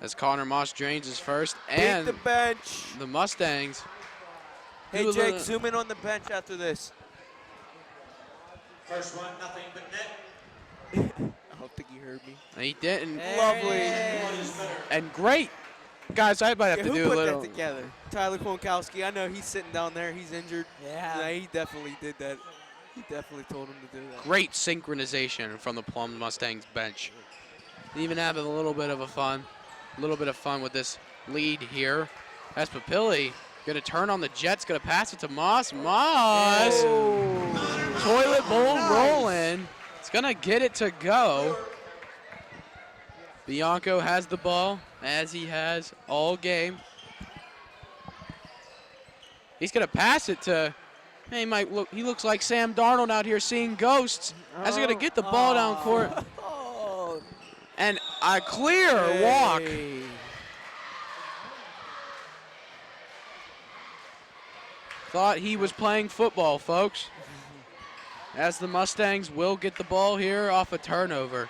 [SPEAKER 1] As Connor Moss drains his first.
[SPEAKER 2] Beat
[SPEAKER 1] And
[SPEAKER 2] the bench.
[SPEAKER 1] the Mustangs.
[SPEAKER 2] Hey,
[SPEAKER 1] do a
[SPEAKER 2] Jake,
[SPEAKER 1] little-
[SPEAKER 2] zoom in on the bench after this.
[SPEAKER 5] First one, nothing but net.
[SPEAKER 2] I don't think he heard me.
[SPEAKER 1] He didn't.
[SPEAKER 2] Lovely.
[SPEAKER 1] And great. Guys, I might have
[SPEAKER 2] Yeah,
[SPEAKER 1] to
[SPEAKER 2] who
[SPEAKER 1] do a
[SPEAKER 2] put
[SPEAKER 1] little.
[SPEAKER 2] that together? Tyler Kwiatkowski. I know he's sitting down there. He's injured.
[SPEAKER 6] Yeah.
[SPEAKER 2] He definitely did that. He definitely told him to do that.
[SPEAKER 1] Great synchronization from the Plum Mustangs bench. Even having a little bit of fun with this lead here. As Papilli going to turn on the Jets, going to pass it to Moss. Moss, toilet bowl rolling. It's going to get it to go. Bianco has the ball, as he has all game. He's going to pass it to, he looks like Sam Darnold out here seeing ghosts. As they're going to get the ball down court.
[SPEAKER 2] Oh,
[SPEAKER 1] And a clear walk.
[SPEAKER 2] hey.
[SPEAKER 1] Thought he was playing football, folks. As the Mustangs will get the ball here off a turnover.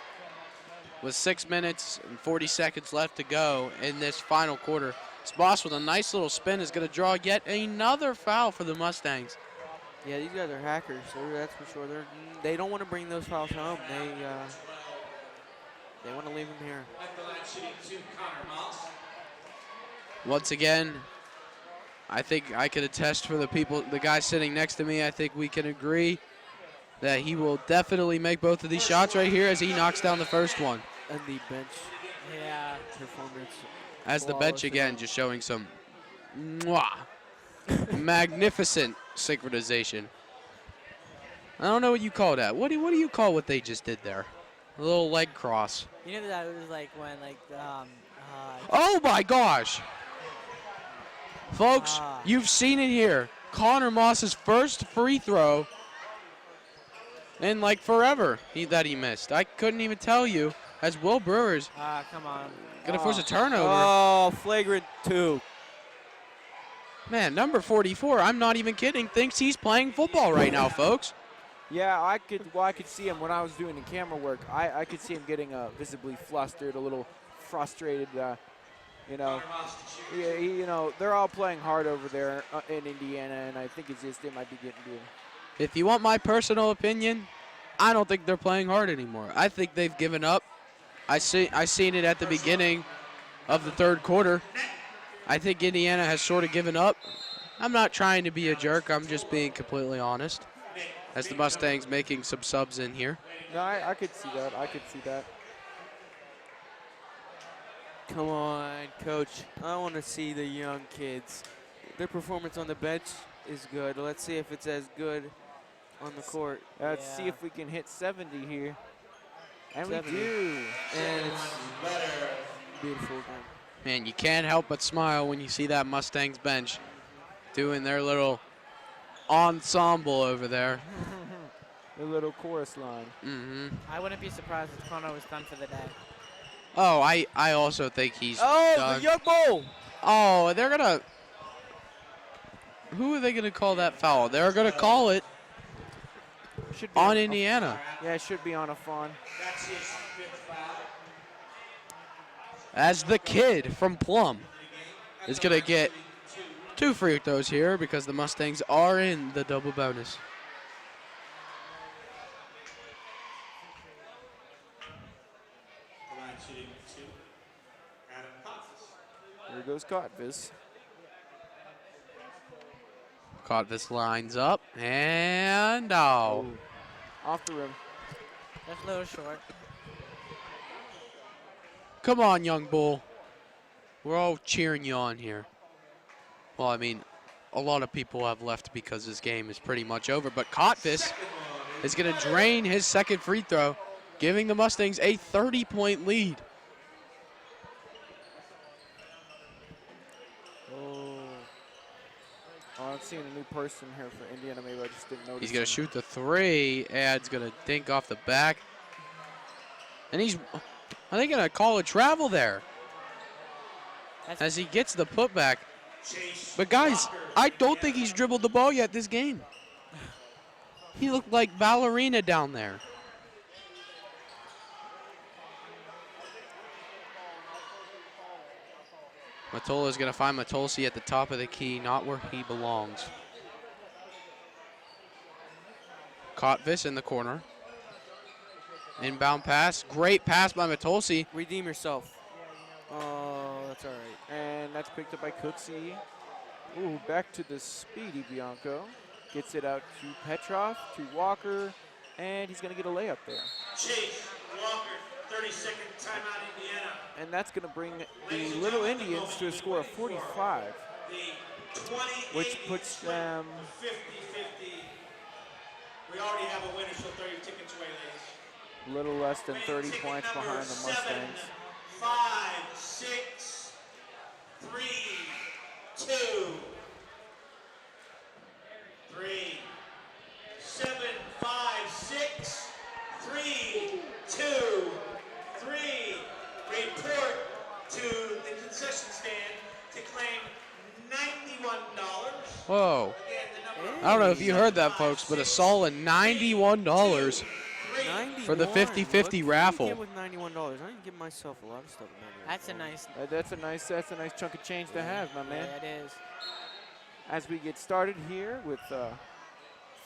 [SPEAKER 1] With 6 minutes and 40 seconds left to go in this final quarter. Boss with a nice little spin is going to draw yet another foul for the Mustangs.
[SPEAKER 2] Yeah, these guys are hackers. That's for sure. They don't want to bring those fouls home. They want to leave them here.
[SPEAKER 5] At the line shooting 2, Connor Moss.
[SPEAKER 1] Once again, I think I could attest for the guy sitting next to me. I think we can agree that he will definitely make both of these shots right here as he knocks down the first one.
[SPEAKER 2] And the bench
[SPEAKER 6] Yeah.
[SPEAKER 2] performance.
[SPEAKER 1] As the bench again just showing some Mwah. Magnificent synchronization. I don't know what you call that. What do you call what they just did there? A little leg cross.
[SPEAKER 7] You know that was like when
[SPEAKER 1] Oh my gosh! Folks, you've seen it here. Connor Moss's first free throw in like forever that he missed. I couldn't even tell you. As Will Brewer's
[SPEAKER 7] come on.
[SPEAKER 1] gonna force a turnover.
[SPEAKER 2] Oh, flagrant 2.
[SPEAKER 1] Man, number 44, I'm not even kidding, thinks he's playing football right now, folks.
[SPEAKER 4] Yeah, I could see him when I was doing the camera work. I could see him getting visibly flustered, a little frustrated. You know, they're all playing hard over there in Indiana, and I think it's just they might be getting to him.
[SPEAKER 1] If you want my personal opinion, I don't think they're playing hard anymore. I think they've given up. I seen it at the beginning of the third quarter. I think Indiana has sort of given up. I'm not trying to be a jerk. I'm just being completely honest. As the Mustangs making some subs in here.
[SPEAKER 4] No, I could see that. I could see that.
[SPEAKER 2] Come on, Coach. I want to see the young kids. Their performance on the bench is good. Let's see if it's as good on the court.
[SPEAKER 4] Let's see if we can hit 70 here. And
[SPEAKER 2] 70.
[SPEAKER 4] we do.
[SPEAKER 2] And it's beautiful game.
[SPEAKER 1] Man, you can't help but smile when you see that Mustangs bench doing their little ensemble over there.
[SPEAKER 4] The little chorus line.
[SPEAKER 1] Mm-hmm.
[SPEAKER 7] I wouldn't be surprised if Connor was done for the day.
[SPEAKER 1] Oh, I also think he's
[SPEAKER 2] Oh,
[SPEAKER 1] done.
[SPEAKER 2] the young bull!
[SPEAKER 1] Oh, they're gonna. Who are they gonna call that foul? They're gonna call it
[SPEAKER 4] Should be
[SPEAKER 1] on Indiana.
[SPEAKER 4] Yeah, it should be on a fawn.
[SPEAKER 5] That's his 5th foul.
[SPEAKER 1] As the kid from Plum is gonna get 2 free throws here because the Mustangs are in the double bonus.
[SPEAKER 5] Line shooting 2. Adam Coffis.
[SPEAKER 4] Here goes Kotvis.
[SPEAKER 1] Kotvis lines up and oh.
[SPEAKER 4] Off the rim.
[SPEAKER 7] That's a little short.
[SPEAKER 1] Come on, young bull. We're all cheering you on here. Well, I mean, a lot of people have left because this game is pretty much over, but Kotvis is going to drain his second free throw, giving the Mustangs a 30-point lead.
[SPEAKER 4] I'm seeing a new person here for Indiana. Maybe I just didn't notice.
[SPEAKER 1] He's going to
[SPEAKER 4] him.
[SPEAKER 1] shoot the 3. Ad's going to dink off the back. And are they going to call a travel there? As he gets the putback. But guys, I don't think he's dribbled the ball yet this game. He looked like ballerina down there. Matola is going to find Matolsi at the top of the key, not where he belongs. Kotvis in the corner. Inbound pass. Great pass by Matolsi.
[SPEAKER 2] Redeem yourself. Oh, that's all right.
[SPEAKER 4] And that's picked up by Cooksey. Ooh, back to the speedy Bianco. Gets it out to Petrov, to Walker, and he's going to get a layup there.
[SPEAKER 5] Chase Walker, 30-second timeout, Indiana.
[SPEAKER 4] And that's going to bring the Little Indians to a score of 45,
[SPEAKER 5] The 28
[SPEAKER 4] which puts them
[SPEAKER 5] 50-50. We already have a winner, so 30 tickets away, ladies.
[SPEAKER 4] a little less than 30
[SPEAKER 5] Ticket
[SPEAKER 4] points
[SPEAKER 5] number
[SPEAKER 4] behind the
[SPEAKER 5] 7,
[SPEAKER 4] Mustangs.
[SPEAKER 5] 5, 6, 3, 2, 3, 7, 5, 6, 3, 2, 3. Report to the concession stand to claim $91.
[SPEAKER 1] Whoa.
[SPEAKER 5] Again, the number
[SPEAKER 1] I don't know if you heard that, folks, but a solid $91 for the 50-50 raffle.
[SPEAKER 2] With $91, I didn't give myself a lot of stuff.
[SPEAKER 7] That's a nice.
[SPEAKER 4] That's a nice chunk of change to have, my man.
[SPEAKER 7] Yeah, it is.
[SPEAKER 4] As we get started here with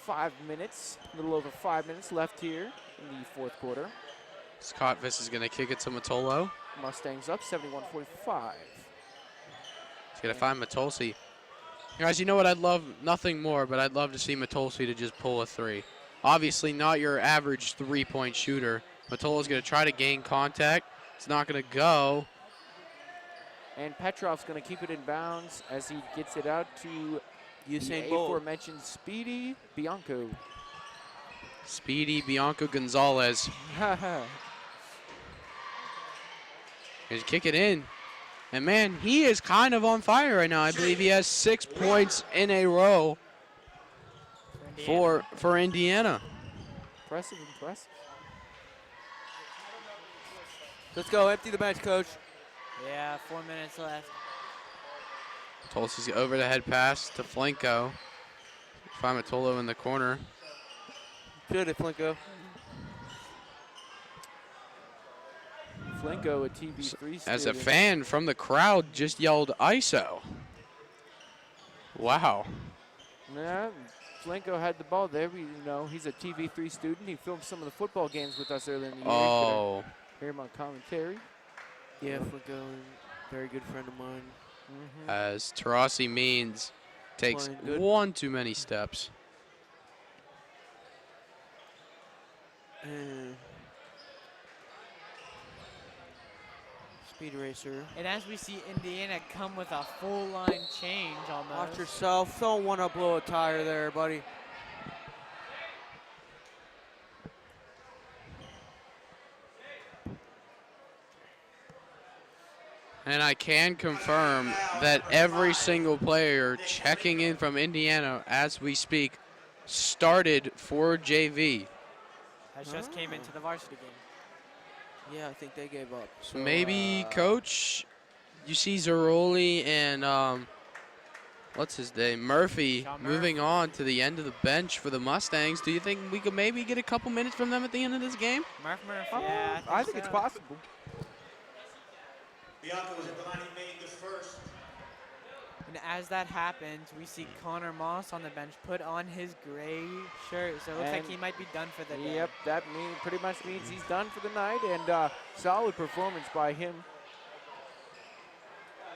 [SPEAKER 4] 5 minutes, a little over 5 minutes left here in the fourth quarter.
[SPEAKER 1] Kotvis is going to kick it to Matolo.
[SPEAKER 4] Mustangs up 71-45.
[SPEAKER 1] He's going to find Matolsi. Guys, you know what I'd love? Nothing more, but I'd love to see Matolsi to just pull a 3. Obviously not your average three-point shooter. Matolo's going to try to gain contact. It's not going to go.
[SPEAKER 4] And Petrov's going to keep it in bounds as he gets it out to the
[SPEAKER 2] Usain Bolt.
[SPEAKER 4] aforementioned Speedy Bianco.
[SPEAKER 1] Speedy Bianco Gonzalez. He's kicking in. And man, he is kind of on fire right now. I believe he has 6 points in a row for Indiana.
[SPEAKER 4] Impressive, impressive.
[SPEAKER 2] Let's go. Empty the bench, coach.
[SPEAKER 7] Yeah, 4 minutes left.
[SPEAKER 1] Tulsi's over the head pass to Flanko. Famatolo in the corner.
[SPEAKER 2] Good at Flinko.
[SPEAKER 4] Flinko, a TV3
[SPEAKER 1] As a
[SPEAKER 4] student.
[SPEAKER 1] fan from the crowd just yelled ISO. Wow.
[SPEAKER 4] Yeah, Flinko had the ball there. He's a TV3 student. He filmed some of the football games with us earlier in the year.
[SPEAKER 1] Oh.
[SPEAKER 4] Hear him on commentary.
[SPEAKER 2] Yeah, Flinko, very good friend of mine.
[SPEAKER 1] As Tarasi Means takes
[SPEAKER 2] Playing good.
[SPEAKER 1] one too many steps.
[SPEAKER 2] Speed racer.
[SPEAKER 7] And as we see Indiana come with a full line change almost.
[SPEAKER 2] Watch yourself. Don't want to blow a tire there, buddy.
[SPEAKER 1] And I can confirm that every single player checking in from Indiana as we speak started for JV.
[SPEAKER 7] Has just came into the varsity game.
[SPEAKER 2] Yeah, I think they gave up. So
[SPEAKER 1] Maybe Coach, you see Zeroli and what's his name, Murphy,
[SPEAKER 7] Sean
[SPEAKER 1] moving on to the end of the bench for the Mustangs. Do you think we could maybe get a couple minutes from them at the end of this game?
[SPEAKER 7] Murphy.
[SPEAKER 4] Oh,
[SPEAKER 7] Yeah,
[SPEAKER 4] I think it's
[SPEAKER 7] so.
[SPEAKER 4] possible.
[SPEAKER 5] Bianco was declining made the first.
[SPEAKER 7] And as that happens, we see Connor Moss on the bench put on his gray shirt. So it looks like
[SPEAKER 4] And-
[SPEAKER 7] he might be done for the day.
[SPEAKER 4] Yep, that pretty much means he's done for the night, and solid performance by him.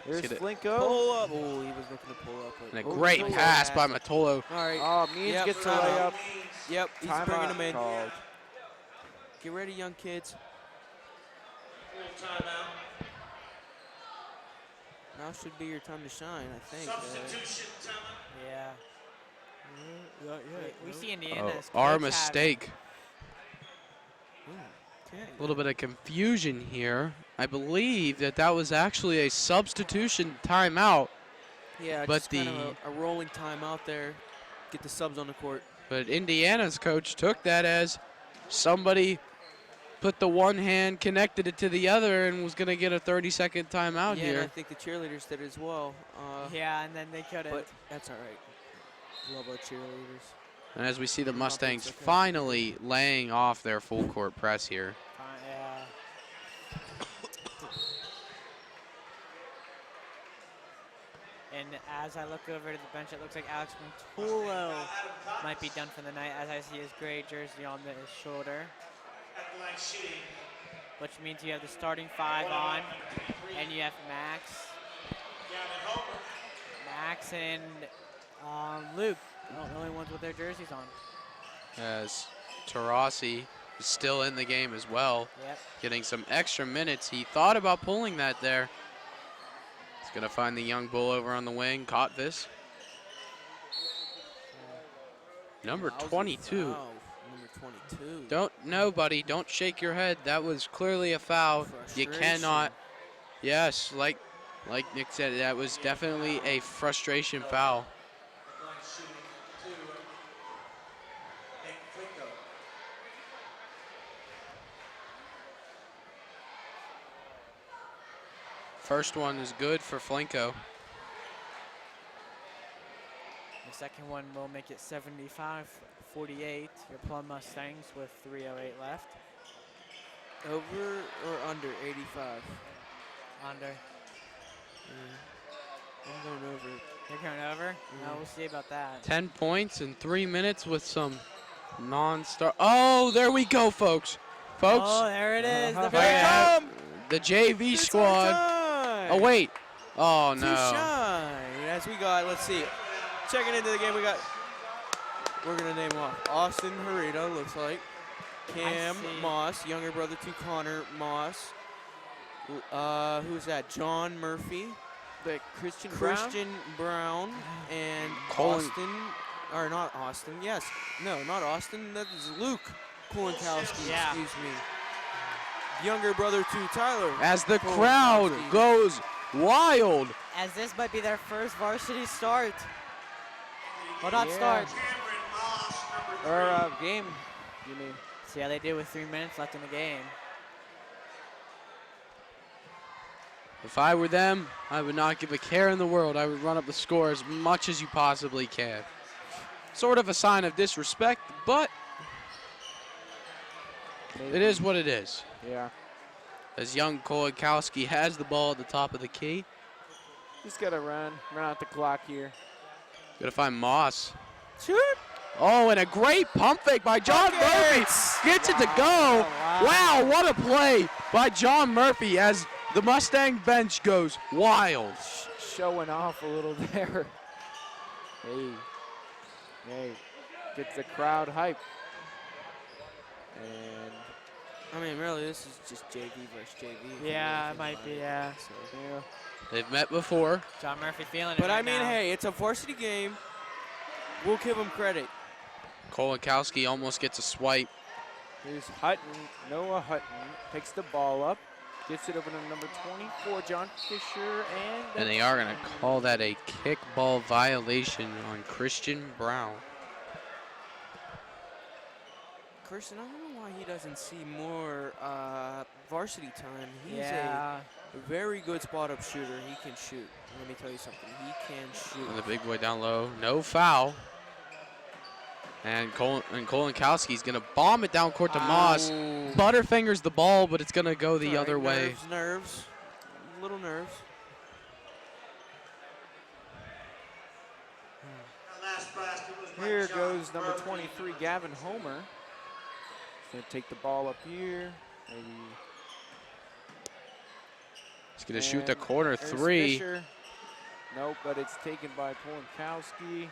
[SPEAKER 4] There's
[SPEAKER 1] get it.
[SPEAKER 4] Flinko.
[SPEAKER 2] pull up. Oh, he was looking to pull up.
[SPEAKER 1] And a
[SPEAKER 2] But
[SPEAKER 1] great
[SPEAKER 4] Matolo.
[SPEAKER 1] pass by Matolo.
[SPEAKER 2] all right.
[SPEAKER 4] Oh, Means
[SPEAKER 2] Yep,
[SPEAKER 4] gets a
[SPEAKER 2] timeout.
[SPEAKER 4] layup.
[SPEAKER 2] Yep, he's
[SPEAKER 4] Timeout
[SPEAKER 2] bringing him in.
[SPEAKER 4] called.
[SPEAKER 2] Get ready, young kids.
[SPEAKER 5] Full timeout.
[SPEAKER 2] Now should be your time to shine, I think.
[SPEAKER 5] Substitution timeout.
[SPEAKER 7] Yeah. We see
[SPEAKER 1] Oh,
[SPEAKER 7] Indiana's
[SPEAKER 1] our
[SPEAKER 7] coach
[SPEAKER 1] mistake.
[SPEAKER 2] Okay.
[SPEAKER 1] A little bit of confusion here. I believe that was actually a substitution timeout,
[SPEAKER 2] Yeah,
[SPEAKER 1] But
[SPEAKER 2] just kind of a rolling timeout there. Get the subs on the court.
[SPEAKER 1] but Indiana's coach took that as somebody put the one hand, connected it to the other, and was going to get a 30-second timeout
[SPEAKER 2] yeah, and I
[SPEAKER 1] here.
[SPEAKER 2] think the cheerleaders did as well.
[SPEAKER 7] Yeah, and then they couldn't.
[SPEAKER 2] But that's all right. Love our cheerleaders.
[SPEAKER 1] And as we see the Mustangs
[SPEAKER 2] okay.
[SPEAKER 1] finally laying off their full court press here.
[SPEAKER 7] Yeah. And as I look over to the bench, it looks like Alex Montolo might be done for the night, as I see his gray jersey on his shoulder,
[SPEAKER 5] At the line shooting.
[SPEAKER 7] which means you have the starting five on, and you have Max, Max and Luke, the only ones with their jerseys on.
[SPEAKER 1] As Tarasi is still in the game as well,
[SPEAKER 7] Yep.
[SPEAKER 1] getting some extra minutes. He thought about pulling that there. He's going to find the young bull over on the wing, Kotvis. Number
[SPEAKER 2] Lousy
[SPEAKER 1] 22.
[SPEAKER 2] foul. Number 22.
[SPEAKER 1] Buddy, don't shake your head. That was clearly a foul. You cannot. Yes, like Nick said, that was definitely a frustration foul.
[SPEAKER 5] At the line shooting to Nick Flinko.
[SPEAKER 1] First one is good for Flanko.
[SPEAKER 7] The second one will make it 75-48. Your Plum Mustangs with 3:08 left.
[SPEAKER 2] Over or under 85?
[SPEAKER 7] Under.
[SPEAKER 2] I'm going over.
[SPEAKER 7] They're going over? No, we'll see about that.
[SPEAKER 1] 10 points in 3 minutes with some non-star. Oh, there we go, folks.
[SPEAKER 7] Oh, there it is. The
[SPEAKER 1] Here
[SPEAKER 7] very
[SPEAKER 1] you have the JV squad. Oh, wait. Oh,
[SPEAKER 2] To
[SPEAKER 1] no.
[SPEAKER 2] shine. As we got, let's see. Checking into the game, we're going to name off Austin Harita, looks like. Cam
[SPEAKER 7] see.
[SPEAKER 2] Moss, younger brother to Connor Moss. Who's that? John Murphy,
[SPEAKER 4] The Christian
[SPEAKER 2] Brown, and
[SPEAKER 1] Colin-
[SPEAKER 2] Austin, or not Austin? Yes, no, not Austin. That is Luke Kulinkowski.
[SPEAKER 7] Yeah.
[SPEAKER 2] Excuse me. Younger brother to Tyler.
[SPEAKER 1] As the crowd
[SPEAKER 2] Kulinkowski.
[SPEAKER 1] goes wild.
[SPEAKER 7] As this might be their first varsity start. Well, not
[SPEAKER 4] Yeah.
[SPEAKER 7] start.
[SPEAKER 5] Cameron Moss, number 3.
[SPEAKER 4] Or game, you mean?
[SPEAKER 7] See how they did with 3 minutes left in the game.
[SPEAKER 1] If I were them, I would not give a care in the world. I would run up the score as much as you possibly can. Sort of a sign of disrespect, but it is what it is.
[SPEAKER 4] Yeah.
[SPEAKER 1] As young Kulinkowski has the ball at the top of the key.
[SPEAKER 4] Just gotta run out the clock here.
[SPEAKER 1] Gotta find Moss.
[SPEAKER 2] Shoot.
[SPEAKER 1] Oh, and a great pump fake by John Murphy. Gets it to go. Wow, what a play by John Murphy as the Mustang bench goes wild.
[SPEAKER 4] Showing off a little there. Hey, gets the crowd hype. And
[SPEAKER 2] I mean, really, this is just JV versus JV. if you
[SPEAKER 7] Yeah,
[SPEAKER 2] really
[SPEAKER 7] it might
[SPEAKER 2] think
[SPEAKER 7] be,
[SPEAKER 2] about
[SPEAKER 7] yeah.
[SPEAKER 2] So.
[SPEAKER 4] yeah,
[SPEAKER 1] They've met before.
[SPEAKER 7] John Murphy feeling it
[SPEAKER 2] But
[SPEAKER 7] right
[SPEAKER 2] I mean,
[SPEAKER 7] now.
[SPEAKER 2] hey, it's a varsity game. We'll give him credit.
[SPEAKER 1] Kulinkowski almost gets a swipe.
[SPEAKER 4] here's Hutton. Noah Hutton picks the ball up, gets it over to number 24, John Fisher,
[SPEAKER 1] And they are going to call that a kickball violation on Christian Brown.
[SPEAKER 2] Christian, I don't know why he doesn't see more varsity time. He's
[SPEAKER 7] Yeah.
[SPEAKER 2] a very good spot-up shooter. He can shoot. Let me tell you something. He can shoot.
[SPEAKER 1] And the big boy down low. No foul. And Kulinkowski's going to bomb it down court to Moss.
[SPEAKER 2] Ow.
[SPEAKER 1] Butterfingers the ball, but it's going to go the
[SPEAKER 2] All right,
[SPEAKER 1] other way.
[SPEAKER 2] Nerves. Little nerves.
[SPEAKER 5] That last basket was by
[SPEAKER 4] Here
[SPEAKER 5] John
[SPEAKER 4] goes number
[SPEAKER 5] Murphy.
[SPEAKER 4] 23, Gavin Homer. He's going to take the ball up here. Maybe.
[SPEAKER 1] He's going to shoot the
[SPEAKER 4] And
[SPEAKER 1] corner
[SPEAKER 4] there's
[SPEAKER 1] three.
[SPEAKER 4] Fisher. Nope, but it's taken by Kulinkowski.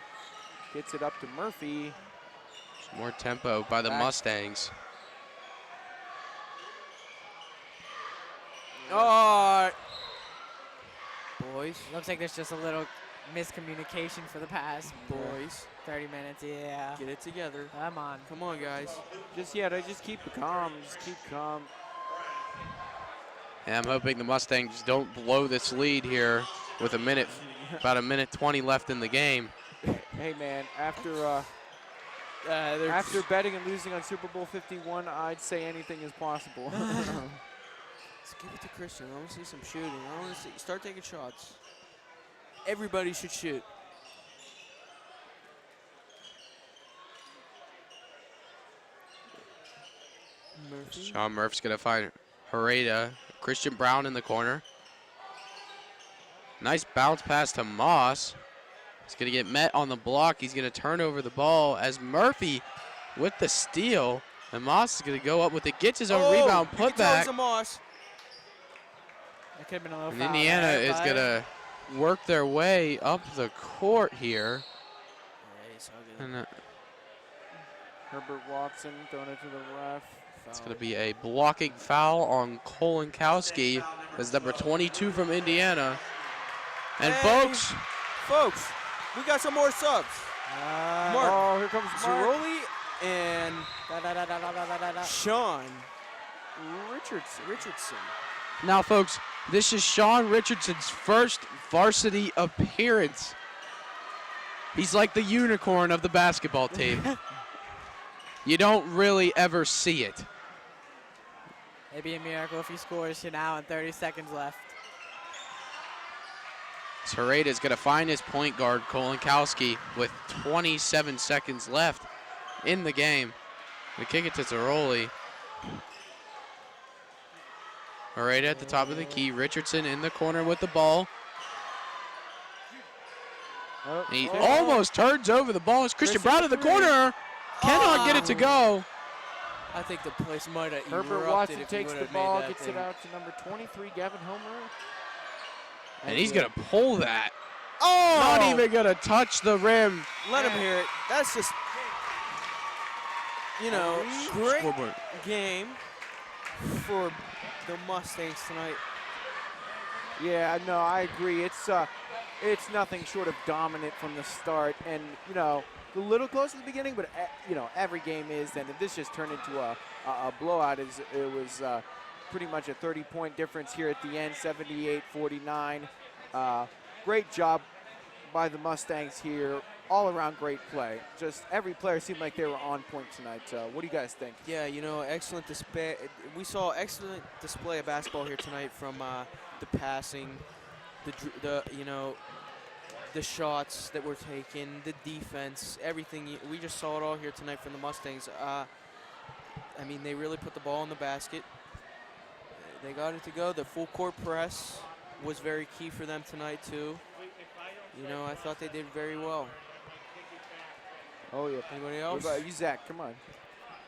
[SPEAKER 4] Gets it up to Murphy.
[SPEAKER 1] More tempo by the
[SPEAKER 4] Back.
[SPEAKER 1] Mustangs.
[SPEAKER 2] Oh, boys,
[SPEAKER 7] Looks like there's just a little miscommunication for the past
[SPEAKER 2] boys,
[SPEAKER 7] 30 minutes. Yeah.
[SPEAKER 2] get it together.
[SPEAKER 7] Come on.
[SPEAKER 2] Come on, guys.
[SPEAKER 4] Just keep calm. Just keep calm.
[SPEAKER 1] And I'm hoping the Mustangs don't blow this lead here with about a minute 20 left in the game.
[SPEAKER 4] Hey man, after betting and losing on Super Bowl 51, I'd say anything is possible.
[SPEAKER 2] Let's give it to Christian. I want to see some shooting. I want to see start taking shots. Everybody should shoot. Murphy.
[SPEAKER 1] Sean Murphy's going to find Hereda. Christian Brown in the corner. Nice bounce pass to Moss. He's going to get met on the block. He's going to turn over the ball as Murphy with the steal. And Moss is going to go up with it. Gets his own rebound, put back.
[SPEAKER 2] Moss.
[SPEAKER 7] It could have been a little
[SPEAKER 1] And
[SPEAKER 7] foul
[SPEAKER 1] Indiana
[SPEAKER 7] there,
[SPEAKER 1] is
[SPEAKER 7] but
[SPEAKER 1] going to work their way up the court here. And
[SPEAKER 4] Herbert Watson throwing it to the ref.
[SPEAKER 1] it's going to be a blocking foul on Kulinkowski as number 22 from Indiana. And
[SPEAKER 2] Hey.
[SPEAKER 1] folks,
[SPEAKER 2] We got some more subs. Mark.
[SPEAKER 4] Oh, here comes Mark
[SPEAKER 2] Zeroli and Sean Richardson.
[SPEAKER 1] now folks, this is Sean Richardson's first varsity appearance. He's like the unicorn of the basketball team. You don't really ever see it.
[SPEAKER 7] it'd be a miracle if he scores here now and 30 seconds left.
[SPEAKER 1] Hereda is going to find his point guard, Kulinkowski, with 27 seconds left in the game. We kick it to Zeroli. Hereda at the top of the key. Richardson in the corner with the ball. He almost turns over the ball. It's Christian Brown in the corner. Cannot get it to go.
[SPEAKER 2] I think the place might have
[SPEAKER 4] Herbert
[SPEAKER 2] erupted
[SPEAKER 4] Watson
[SPEAKER 2] if he
[SPEAKER 4] takes the
[SPEAKER 2] would've made
[SPEAKER 4] ball,
[SPEAKER 2] that
[SPEAKER 4] gets
[SPEAKER 2] thing.
[SPEAKER 4] it out to number 23, Gavin Homer.
[SPEAKER 1] And he's going to pull that.
[SPEAKER 2] Oh!
[SPEAKER 1] Not even going to touch the rim.
[SPEAKER 2] Let him hear it. That's just, great game for the Mustangs tonight.
[SPEAKER 4] Yeah, no, I agree. It's nothing short of dominant from the start, and you know, a little close at the beginning, but you know, every game is. And if this just turned into a blowout, it was pretty much a 30-point difference here at the end, 78-49. Great job by the Mustangs here. All around great play. Just every player seemed like they were on point tonight. What do you guys think?
[SPEAKER 2] Yeah, you know, excellent display. We saw excellent display of basketball here tonight from the passing, the you know, the shots that were taken, the defense, everything. We just saw it all here tonight from the Mustangs. I mean, they really put the ball in the basket. They got it to go. The full court press was very key for them tonight too. You know, I thought they did very well.
[SPEAKER 4] Oh yeah.
[SPEAKER 2] Anybody else?
[SPEAKER 4] What about you, Zach? Come on.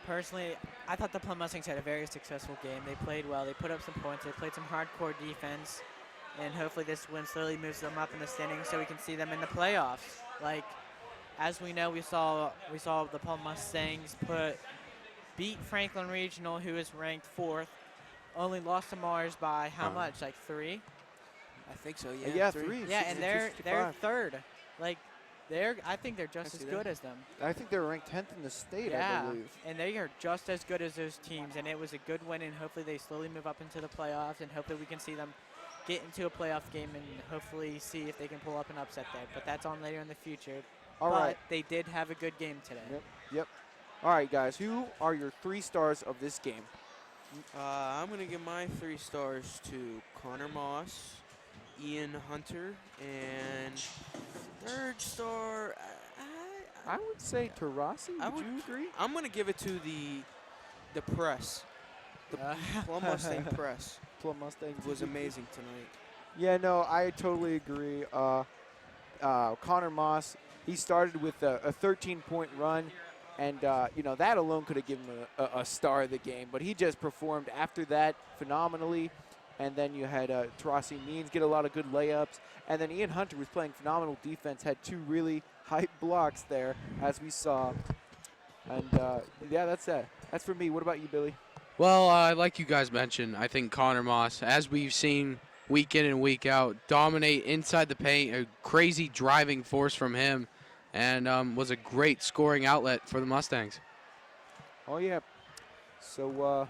[SPEAKER 7] Personally, I thought the Plum Mustangs had a very successful game. They played well. They put up some points. They played some hardcore defense. And hopefully this win slowly moves them up in the standings so we can see them in the playoffs. Like, as we know, we saw the Plum Mustangs beat Franklin Regional, who is ranked 4th. Only lost to Mars by how much? Like 3?
[SPEAKER 2] I think so. Yeah.
[SPEAKER 4] Yeah, 3.
[SPEAKER 7] Yeah, and they're
[SPEAKER 4] 65.
[SPEAKER 7] 3rd. Like, I think they're just as good as them.
[SPEAKER 4] I think they're ranked 10th in the state, I
[SPEAKER 7] Yeah,
[SPEAKER 4] believe.
[SPEAKER 7] and they are just as good as those teams, and it was a good win, and hopefully they slowly move up into the playoffs, and hopefully we can see them get into a playoff game and hopefully see if they can pull up an upset there. But that's on later in the future.
[SPEAKER 4] All
[SPEAKER 7] but
[SPEAKER 4] right.
[SPEAKER 7] they did have a good game today.
[SPEAKER 4] Yep. All right, guys. Who are your 3 stars of this game?
[SPEAKER 2] I'm going to give my 3 stars to Connor Moss, Ian Hunter, and 3rd star,
[SPEAKER 4] I would say Tarasi. Would you agree?
[SPEAKER 2] I'm going to give it to the press. The Plum Mustang press
[SPEAKER 4] Plum Mustangs
[SPEAKER 2] was amazing tonight.
[SPEAKER 4] Yeah, no, I totally agree. Connor Moss, he started with a 13-point run, and you know, that alone could have given him a star of the game. But he just performed after that phenomenally. And then you had Tarasi Means get a lot of good layups. And then Ian Hunter was playing phenomenal defense, had 2 really hype blocks there, as we saw. And yeah, that's that. That's for me. What about you, Billy?
[SPEAKER 1] Well, like you guys mentioned, I think Connor Moss, as we've seen week in and week out, dominate inside the paint, a crazy driving force from him, and was a great scoring outlet for the Mustangs.
[SPEAKER 4] Oh, yeah. So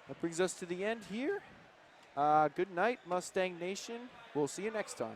[SPEAKER 4] that brings us to the end here. Good night, Mustang Nation. We'll see you next time.